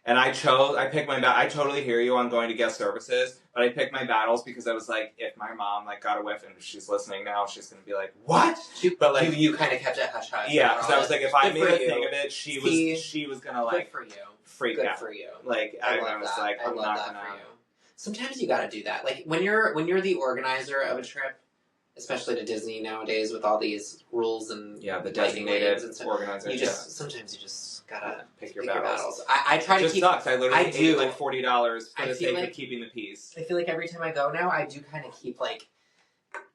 [SPEAKER 1] And I picked my I totally hear you on going to guest services, but I picked my battles because I was like, if my mom, like, got a whiff and she's listening now, she's going to be like, what?
[SPEAKER 2] But, like, you kind of kept it hush-hush.
[SPEAKER 1] Yeah, because I was like, if I made a thing of it, she was going to, like,
[SPEAKER 2] good for you.
[SPEAKER 1] Freak out.
[SPEAKER 2] Good for you.
[SPEAKER 1] Like, I was
[SPEAKER 2] that.
[SPEAKER 1] like, I'm not
[SPEAKER 2] that
[SPEAKER 1] going to.
[SPEAKER 2] for you. Sometimes you got to do that. Like, when you're the organizer of a trip, especially to Disney nowadays with all these rules and
[SPEAKER 1] the designated organizer.
[SPEAKER 2] Sometimes you just gotta
[SPEAKER 1] pick your battles.
[SPEAKER 2] I try to keep.
[SPEAKER 1] It just sucks. I literally paid like $40 for the sake
[SPEAKER 2] of
[SPEAKER 1] keeping the peace.
[SPEAKER 2] I feel like every time I go now, I do kind of keep like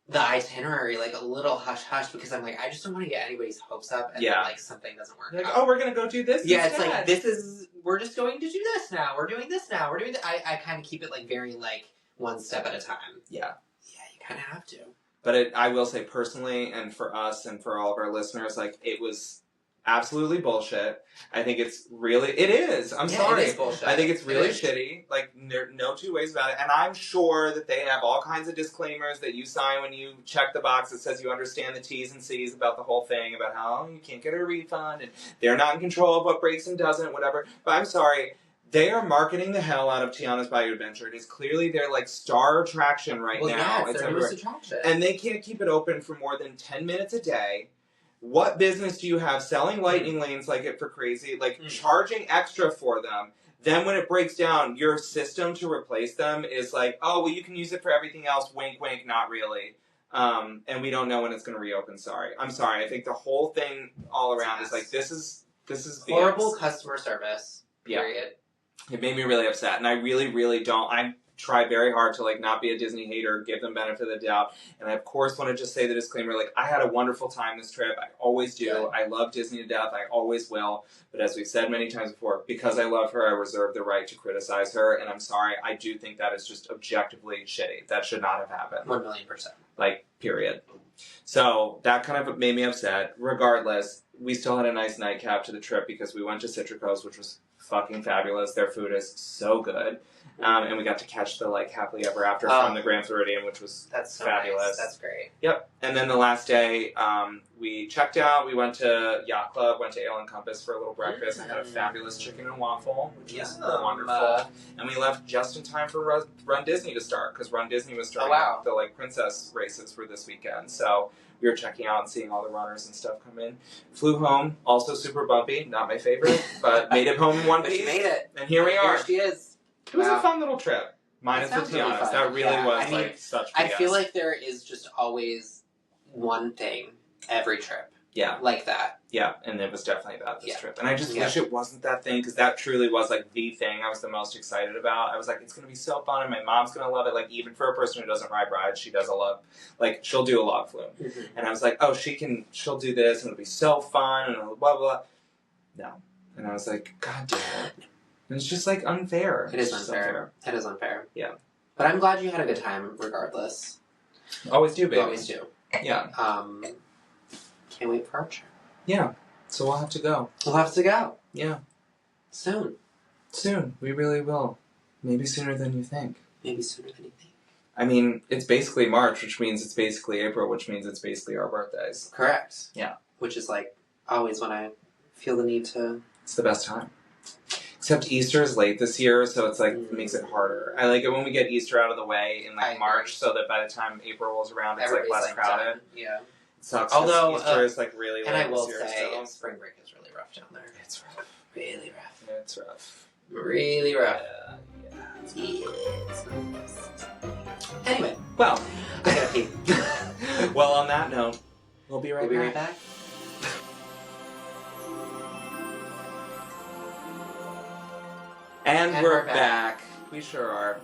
[SPEAKER 2] the itinerary like a little hush hush because I'm like I just don't want to get anybody's hopes up and then, like something doesn't work.
[SPEAKER 1] Like,
[SPEAKER 2] out.
[SPEAKER 1] oh, we're gonna go do this.
[SPEAKER 2] Yeah,
[SPEAKER 1] instead.
[SPEAKER 2] It's like we're just going to do this now. We're doing this now. We're doing that. I kind of keep it like very like one step at a time.
[SPEAKER 1] Yeah.
[SPEAKER 2] Yeah, you kind of have to.
[SPEAKER 1] But I will say personally, and for us and for all of our listeners, like, it was absolutely bullshit. I think it is. I'm sorry.
[SPEAKER 2] It is bullshit.
[SPEAKER 1] I think it's really shitty. Like, no two ways about it. And I'm sure that they have all kinds of disclaimers that you sign when you check the box that says you understand the T's and C's about the whole thing, about how you can't get a refund, and they're not in control of what breaks and doesn't, whatever. But I'm sorry. They are marketing the hell out of Tiana's Bayou Adventure. It is clearly their, like, star attraction now.
[SPEAKER 2] Yeah, it's their newest attraction.
[SPEAKER 1] And they can't keep it open for more than 10 minutes a day. What business do you have selling lightning lanes like it for crazy? Like, charging extra for them. Then when it breaks down, your system to replace them is like, oh, well, you can use it for everything else. Wink, wink, not really. And we don't know when it's going to reopen. Sorry. I'm sorry. I think the whole thing all around is like, this is
[SPEAKER 2] horrible customer service. Period.
[SPEAKER 1] Yeah. It made me really upset, and I really, really don't. I try very hard to, like, not be a Disney hater, give them benefit of the doubt, and I, of course, want to just say the disclaimer, like, I had a wonderful time this trip. I always do.
[SPEAKER 2] Yeah.
[SPEAKER 1] I love Disney to death. I always will. But as we've said many times before, because I love her, I reserve the right to criticize her, and I'm sorry. I do think that is just objectively shitty. That should not have happened.
[SPEAKER 2] 1,000,000%.
[SPEAKER 1] Like, period. So that kind of made me upset. Regardless, we still had a nice nightcap to the trip because we went to Citrico's, which was fucking fabulous. Their food is so good. And we got to catch the, like, happily ever after from the Grand Floridian, which was
[SPEAKER 2] so
[SPEAKER 1] fabulous.
[SPEAKER 2] Nice. That's great.
[SPEAKER 1] Yep. And then the last day, we checked out. We went to Yacht Club, went to Ale and Compass for a little breakfast. I had a fabulous chicken and waffle, which was wonderful. And we left just in time for Run Disney to start, because Run Disney was starting the, like, princess races for this weekend. So we were checking out and seeing all the runners and stuff come in. Flew home, also super bumpy, not my favorite, but made it home in one piece.
[SPEAKER 2] But you made it.
[SPEAKER 1] And here we are.
[SPEAKER 2] Here she is.
[SPEAKER 1] It was a fun little trip. Minus the Tianas. That really was, like, such BS.
[SPEAKER 2] I feel like there is just always one thing every trip.
[SPEAKER 1] Yeah.
[SPEAKER 2] Like that.
[SPEAKER 1] Yeah, and it was definitely that this trip. And I just wish it wasn't that thing, because that truly was, like, the thing I was the most excited about. I was like, it's going to be so fun, and my mom's going to love it. Like, even for a person who doesn't ride rides, she does a love, like, she'll do a log flume. Mm-hmm. And I was like, oh, she'll do this, and it'll be so fun, and blah, blah, blah. No. And I was like, God damn it. And it's just, like, unfair.
[SPEAKER 2] It is unfair. It is unfair.
[SPEAKER 1] Yeah.
[SPEAKER 2] But I'm glad you had a good time, regardless.
[SPEAKER 1] Always do, baby.
[SPEAKER 2] You always do.
[SPEAKER 1] Yeah.
[SPEAKER 2] Can't wait for our trip.
[SPEAKER 1] Yeah. So we'll have to go.
[SPEAKER 2] We'll have to go.
[SPEAKER 1] Yeah.
[SPEAKER 2] Soon.
[SPEAKER 1] Soon. We really will. Maybe sooner than you think.
[SPEAKER 2] Maybe sooner than you think.
[SPEAKER 1] I mean, it's basically March, which means it's basically April, which means it's basically our birthdays.
[SPEAKER 2] Correct.
[SPEAKER 1] Yeah.
[SPEAKER 2] Which is, like, always when I feel the need to...
[SPEAKER 1] It's the best time. Except Easter is late this year, so it's like, it makes it harder. I like it when we get Easter out of the way in, like, March, so that by the time April rolls around, it's, like, less crowded.
[SPEAKER 2] Done. Yeah.
[SPEAKER 1] It sucks.
[SPEAKER 2] Although,
[SPEAKER 1] Easter is, like, really late
[SPEAKER 2] and I will
[SPEAKER 1] this year
[SPEAKER 2] say,
[SPEAKER 1] still.
[SPEAKER 2] spring break is really rough down there.
[SPEAKER 1] It's rough.
[SPEAKER 2] Really rough.
[SPEAKER 1] It's rough.
[SPEAKER 2] Really rough. Anyway.
[SPEAKER 1] Well.
[SPEAKER 2] I gotta pee.
[SPEAKER 1] Well, on that note, we'll be right back. And we're back. We sure are.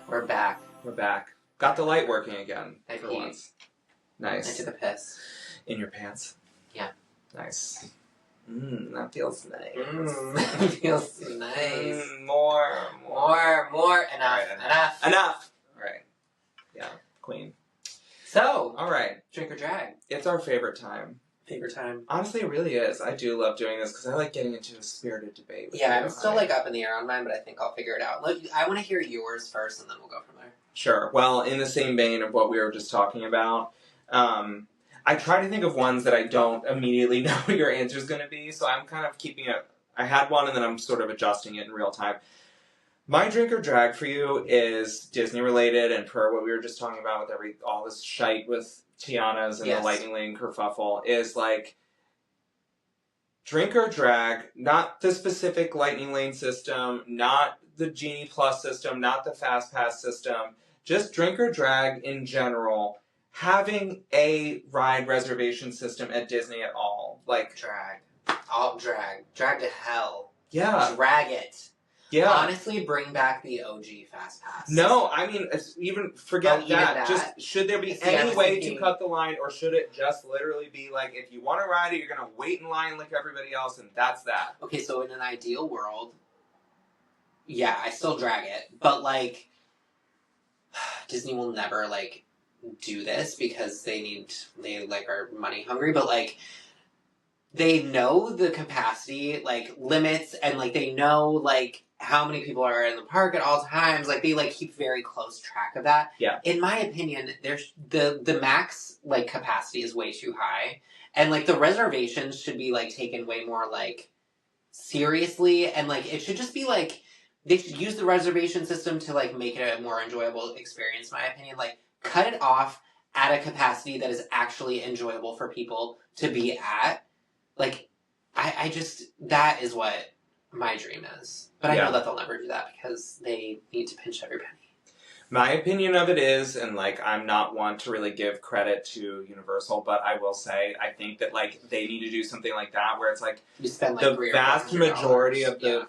[SPEAKER 2] We're back.
[SPEAKER 1] We're back. Got the light working again
[SPEAKER 2] I
[SPEAKER 1] for
[SPEAKER 2] peed.
[SPEAKER 1] once. Nice.
[SPEAKER 2] I took a piss.
[SPEAKER 1] In your pants?
[SPEAKER 2] Yeah.
[SPEAKER 1] Nice. That feels nice.
[SPEAKER 2] That feels nice.
[SPEAKER 1] More.
[SPEAKER 2] Enough.
[SPEAKER 1] Right, enough. All right. Yeah, queen.
[SPEAKER 2] So.
[SPEAKER 1] All right.
[SPEAKER 2] Drink or drag?
[SPEAKER 1] It's our favorite time.
[SPEAKER 2] Favorite time.
[SPEAKER 1] Honestly, it really is. I do love doing this because I like getting into a spirited debate with you.
[SPEAKER 2] I'm still up in the air on mine, but I think I'll figure it out. Look, I want to hear yours first, and then we'll go from there. Sure.
[SPEAKER 1] Well, in the same vein of what we were just talking about, I try to think of ones that I don't immediately know what your answer is going to be, so I'm kind of keeping it. I had one, and then I'm sort of adjusting it in real time. My drink or drag for you is Disney related, and per what we were just talking about with all this shite with Tiana's and the Lightning Lane kerfuffle, is drink or drag, not the specific Lightning Lane system, not the Genie Plus system, not the Fast Pass system, just drink or drag in general. Having a ride reservation system at Disney at all.
[SPEAKER 2] Drag. All drag. Drag to hell.
[SPEAKER 1] Yeah.
[SPEAKER 2] Drag it.
[SPEAKER 1] Yeah.
[SPEAKER 2] Honestly, bring back the OG Fast Pass.
[SPEAKER 1] No, I mean, even forget that. Just, should there be any way to cut the line, or should it just literally be if you want to ride it, you're going to wait in line like everybody else, and that's that?
[SPEAKER 2] Okay, so in an ideal world, yeah, I still drag it, but Disney will never do this because they are money hungry, but they know the capacity limits, and they know how many people are in the park at all times. They keep very close track of that.
[SPEAKER 1] Yeah.
[SPEAKER 2] In my opinion, there's the max capacity is way too high, and the reservations should be taken way more seriously, and it should just be they should use the reservation system to make it a more enjoyable experience. In my opinion, cut it off at a capacity that is actually enjoyable for people to be at. I just, that is what my dream is. But I know that they'll never do that because they need to pinch every penny.
[SPEAKER 1] My opinion of it is, and I'm not one to really give credit to Universal, but I will say, I think that they need to do something like that where it's
[SPEAKER 2] you spend
[SPEAKER 1] the vast majority of the,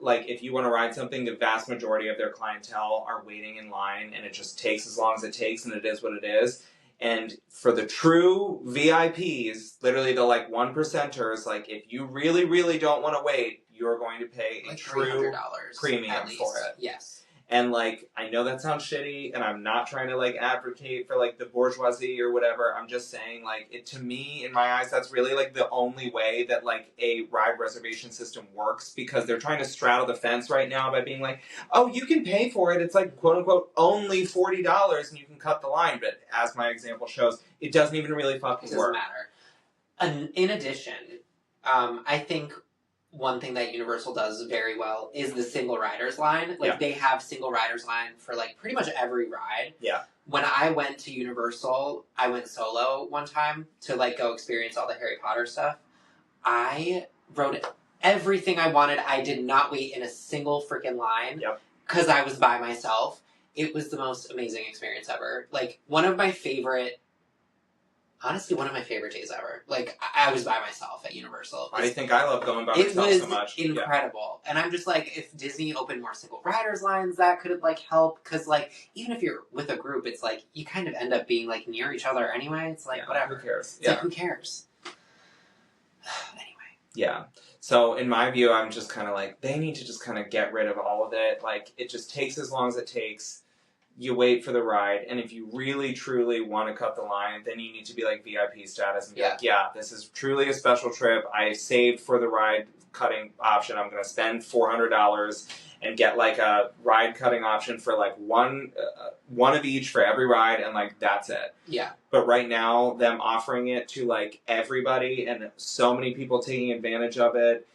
[SPEAKER 1] if you want to ride something, the vast majority of their clientele are waiting in line, and it just takes as long as it takes, and it is what it is. And for the true VIPs, literally the one percenters, if you really, really don't want to wait, you're going to pay a true premium for it.
[SPEAKER 2] Yes.
[SPEAKER 1] And I know that sounds shitty, and I'm not trying to advocate for the bourgeoisie or whatever. I'm just saying it, to me, in my eyes, that's really the only way that a ride reservation system works, because they're trying to straddle the fence right now by being oh, you can pay for it. It's quote unquote only $40 and you can cut the line. But as my example shows, it doesn't even really fucking work.
[SPEAKER 2] It doesn't matter. And in addition, I think one thing that Universal does very well is the single riders line. They have single riders line for pretty much every ride.
[SPEAKER 1] Yeah.
[SPEAKER 2] When I went to Universal, I went solo one time to go experience all the Harry Potter stuff. I rode everything I wanted. I did not wait in a single freaking line.
[SPEAKER 1] Yep.
[SPEAKER 2] Because I was by myself. It was the most amazing experience ever. One of my favorite days ever. I was by myself at Universal.
[SPEAKER 1] I think I love going by myself so much.
[SPEAKER 2] It was incredible. Yeah. And I'm just if Disney opened more single riders lines, that could help. Because even if you're with a group, it's you kind of end up being near each other anyway. It's whatever.
[SPEAKER 1] Who cares?
[SPEAKER 2] It's who cares? Anyway.
[SPEAKER 1] Yeah. So in my view, I'm just kind of they need to just kind of get rid of all of it. It just takes as long as it takes. You wait for the ride, and if you really, truly want to cut the line, then you need to be VIP status and be this is truly a special trip. I saved for the ride cutting option. I'm going to spend $400 and get a ride cutting option for one of each for every ride, and that's it.
[SPEAKER 2] Yeah.
[SPEAKER 1] But right now, them offering it to everybody, and so many people taking advantage of it,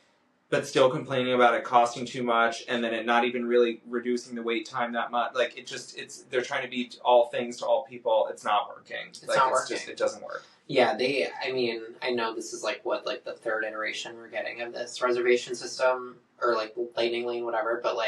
[SPEAKER 1] but still complaining about it costing too much, and then it not even really reducing the wait time that much. They're trying to be all things to all people. It's not working.
[SPEAKER 2] It's not working.
[SPEAKER 1] It doesn't work.
[SPEAKER 2] Yeah, I know this is the third iteration we're getting of this reservation system, or Lightning Lane, whatever, but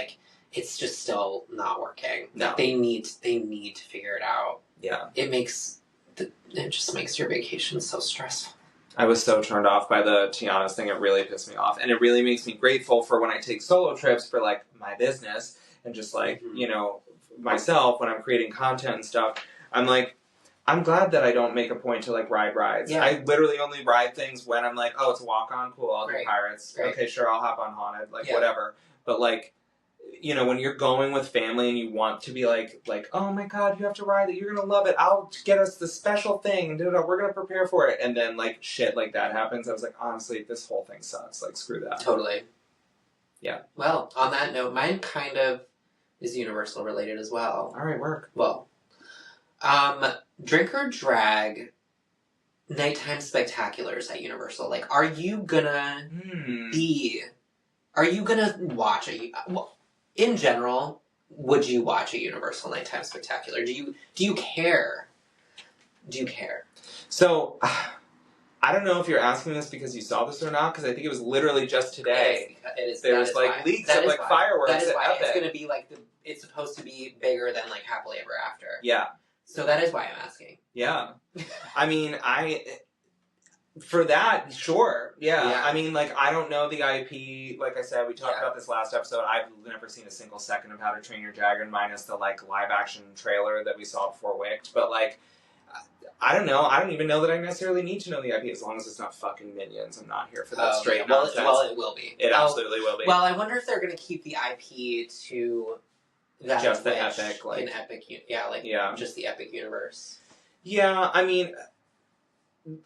[SPEAKER 2] it's just still not working.
[SPEAKER 1] No.
[SPEAKER 2] They need to figure it out.
[SPEAKER 1] Yeah.
[SPEAKER 2] It just makes your vacation so stressful.
[SPEAKER 1] I was so turned off by the Tiana's thing. It really pissed me off. And it really makes me grateful for when I take solo trips for, like, my business and just, like, you know, myself when I'm creating content and stuff. I'm like, I'm glad that I don't make a point to, like, ride rides.
[SPEAKER 2] Yeah.
[SPEAKER 1] I literally only ride things when I'm like, oh, it's a walk-on, cool, I'll do Pirates.
[SPEAKER 2] Right.
[SPEAKER 1] Okay, sure, I'll hop on Haunted, like, whatever. But, like, you know, when you're going with family and you want to be like, oh my god, you have to ride it, you're gonna love it, I'll get us the special thing, and we're gonna prepare for it, and then, like, shit like that happens, I was like, honestly, this whole thing sucks, like, screw that.
[SPEAKER 2] Totally.
[SPEAKER 1] Yeah.
[SPEAKER 2] Well, on that note, mine kind of is Universal related as well.
[SPEAKER 1] Alright, work.
[SPEAKER 2] Well, drink or drag nighttime spectaculars at Universal. Like, are you gonna watch well, in general, would you watch a Universal nighttime spectacular? Do you care? Do you care?
[SPEAKER 1] So, I don't know if you're asking this because you saw this or not, because I think it was literally just today. There was, like, leaks of, like, fireworks at Epic.
[SPEAKER 2] It's gonna be, like, it's supposed to be bigger than, like, Happily Ever After.
[SPEAKER 1] Yeah.
[SPEAKER 2] So that is why I'm asking.
[SPEAKER 1] Yeah. I mean, for that, sure. Yeah. I mean, like, I don't know the IP. Like I said, we talked about this last episode. I've never seen a single second of How to Train Your Dragon, minus the, like, live-action trailer that we saw before Wicked. But, like, I don't know. I don't even know that I necessarily need to know the IP as long as it's not fucking Minions. I'm not here for that straight nonsense.
[SPEAKER 2] Well, it will be.
[SPEAKER 1] It absolutely will be.
[SPEAKER 2] Well, I wonder if they're going to keep the IP to that
[SPEAKER 1] just the Epic, like,
[SPEAKER 2] in Epic, just the Epic universe.
[SPEAKER 1] Yeah, I mean,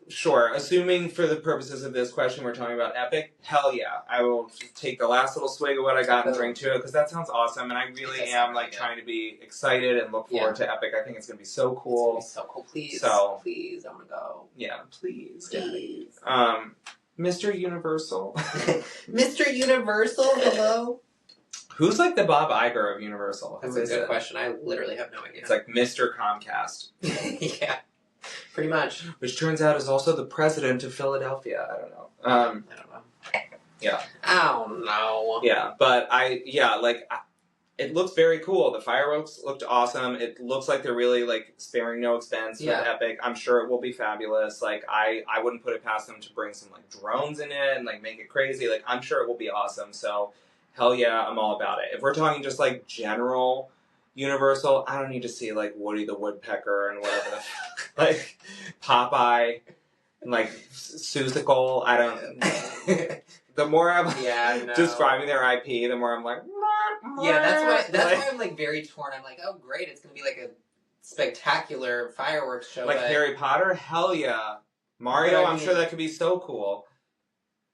[SPEAKER 1] sure. Assuming for the purposes of this question we're talking about Epic, hell yeah. I will take the last little swig of what I got and drink to it, because that sounds awesome, and I really am, like, trying to be excited and look forward to Epic. I think it's going to be so cool.
[SPEAKER 2] It's going to be so cool. Please. Please, I want to go.
[SPEAKER 1] Yeah, please. Mr. Universal.
[SPEAKER 2] Mr. Universal, hello?
[SPEAKER 1] Who's, like, the Bob Iger of Universal?
[SPEAKER 2] That's a good question. I literally have no idea.
[SPEAKER 1] It's like Mr. Comcast.
[SPEAKER 2] Yeah. Pretty much.
[SPEAKER 1] Which turns out is also the president of Philadelphia. I don't know.
[SPEAKER 2] I don't know.
[SPEAKER 1] Yeah.
[SPEAKER 2] I don't know.
[SPEAKER 1] Yeah, but it looks very cool. The fireworks looked awesome. It looks like they're really, like, sparing no expense with Epic. I'm sure it will be fabulous. Like, I wouldn't put it past them to bring some, like, drones in it and, like, make it crazy. Like, I'm sure it will be awesome. So, hell yeah, I'm all about it. If we're talking just, like, general Universal, I don't need to see, like, Woody the Woodpecker and whatever the like, Popeye and, like, Seussical. I don't... The more I'm describing their IP, the more I'm like...
[SPEAKER 2] Yeah, that's why I'm, like, very torn. I'm like, oh, great, it's going to be, like, a spectacular fireworks show.
[SPEAKER 1] Like, Harry Potter? Hell yeah. Mario, I'm sure that could be so cool.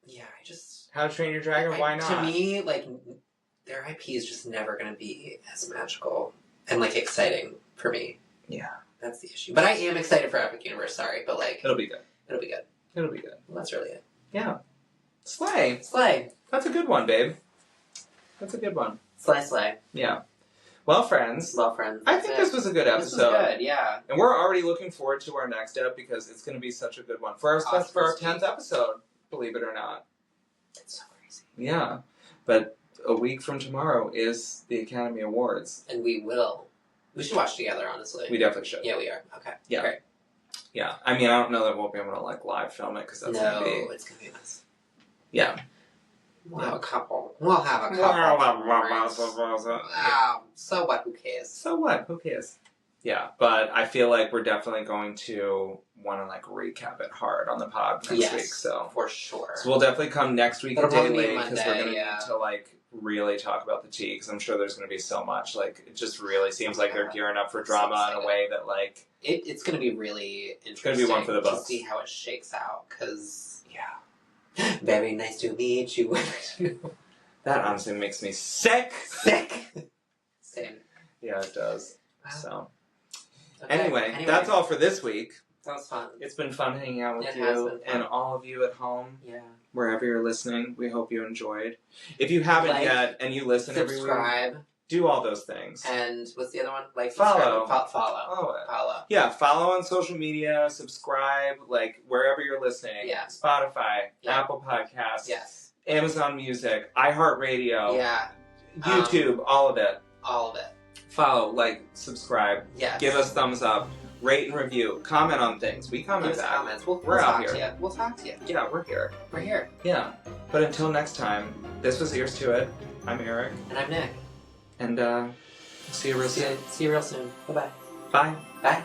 [SPEAKER 2] Yeah, I just...
[SPEAKER 1] How to Train Your Dragon? Why not?
[SPEAKER 2] To me, like... Their IP is just never going to be as magical and, like, exciting for me.
[SPEAKER 1] Yeah.
[SPEAKER 2] That's the issue. But I am excited for Epic Universe, sorry, but, like...
[SPEAKER 1] It'll be good.
[SPEAKER 2] It'll be good.
[SPEAKER 1] It'll be good.
[SPEAKER 2] Well, that's really it.
[SPEAKER 1] Yeah. Slay.
[SPEAKER 2] Slay.
[SPEAKER 1] That's a good one, babe. That's a good one.
[SPEAKER 2] Slay.
[SPEAKER 1] Yeah. Well, friends. I think this was a good episode.
[SPEAKER 2] This was good, yeah.
[SPEAKER 1] And we're already looking forward to our next ep because it's going to be such a good one. For our 10th episode, believe it or not.
[SPEAKER 2] It's so crazy.
[SPEAKER 1] Yeah. But... a week from tomorrow is the Academy Awards.
[SPEAKER 2] And we should watch together, honestly.
[SPEAKER 1] We definitely should.
[SPEAKER 2] Yeah, we are. Okay.
[SPEAKER 1] Yeah.
[SPEAKER 2] Great.
[SPEAKER 1] Yeah. I mean, I don't know that we'll be able to, like, live film it, because that's going to be...
[SPEAKER 2] No, it's going to be a mess.
[SPEAKER 1] Yeah.
[SPEAKER 2] We'll have a couple. So what? Who cares?
[SPEAKER 1] So what? Who cares? Yeah, but I feel like we're definitely going to want to, like, recap it hard on the pod next week. So
[SPEAKER 2] for sure.
[SPEAKER 1] So we'll definitely come next week a day late, because we're going to need to, like, really talk about the tea, because I'm sure there's going to be so much. Like, it just really seems like they're gearing up for drama in a way that, like...
[SPEAKER 2] It's going to be really interesting.
[SPEAKER 1] It's going to be one for the books.
[SPEAKER 2] To see how it shakes out, because... Yeah. Very nice to meet you.
[SPEAKER 1] That honestly makes me sick.
[SPEAKER 2] Same.
[SPEAKER 1] Yeah, it does.
[SPEAKER 2] Wow.
[SPEAKER 1] So...
[SPEAKER 2] Okay.
[SPEAKER 1] Anyway, that's all for this week.
[SPEAKER 2] That was fun.
[SPEAKER 1] It's been fun hanging out with you and all of you at home.
[SPEAKER 2] Yeah.
[SPEAKER 1] Wherever you're listening, we hope you enjoyed. If you haven't yet and you listen every week,
[SPEAKER 2] subscribe,
[SPEAKER 1] do all those things.
[SPEAKER 2] And what's the other one? Like,
[SPEAKER 1] follow.
[SPEAKER 2] Follow.
[SPEAKER 1] Yeah, follow on social media, subscribe, like, wherever you're listening.
[SPEAKER 2] Yeah.
[SPEAKER 1] Spotify, Apple Podcasts, Amazon Music, iHeartRadio, YouTube, all of it.
[SPEAKER 2] All of it.
[SPEAKER 1] Follow, like, subscribe.
[SPEAKER 2] Yes.
[SPEAKER 1] Give us thumbs up. rate and review, comment on things. We comment back.
[SPEAKER 2] Comments. We'll
[SPEAKER 1] out
[SPEAKER 2] talk
[SPEAKER 1] here.
[SPEAKER 2] to you. We'll talk to you.
[SPEAKER 1] Yeah, we're here.
[SPEAKER 2] We're here.
[SPEAKER 1] Yeah. But until next time, this was Ears to It. I'm Eric.
[SPEAKER 2] And I'm Nick.
[SPEAKER 1] And see you real soon.
[SPEAKER 2] See you real soon. Bye-bye.
[SPEAKER 1] Bye.
[SPEAKER 2] Bye.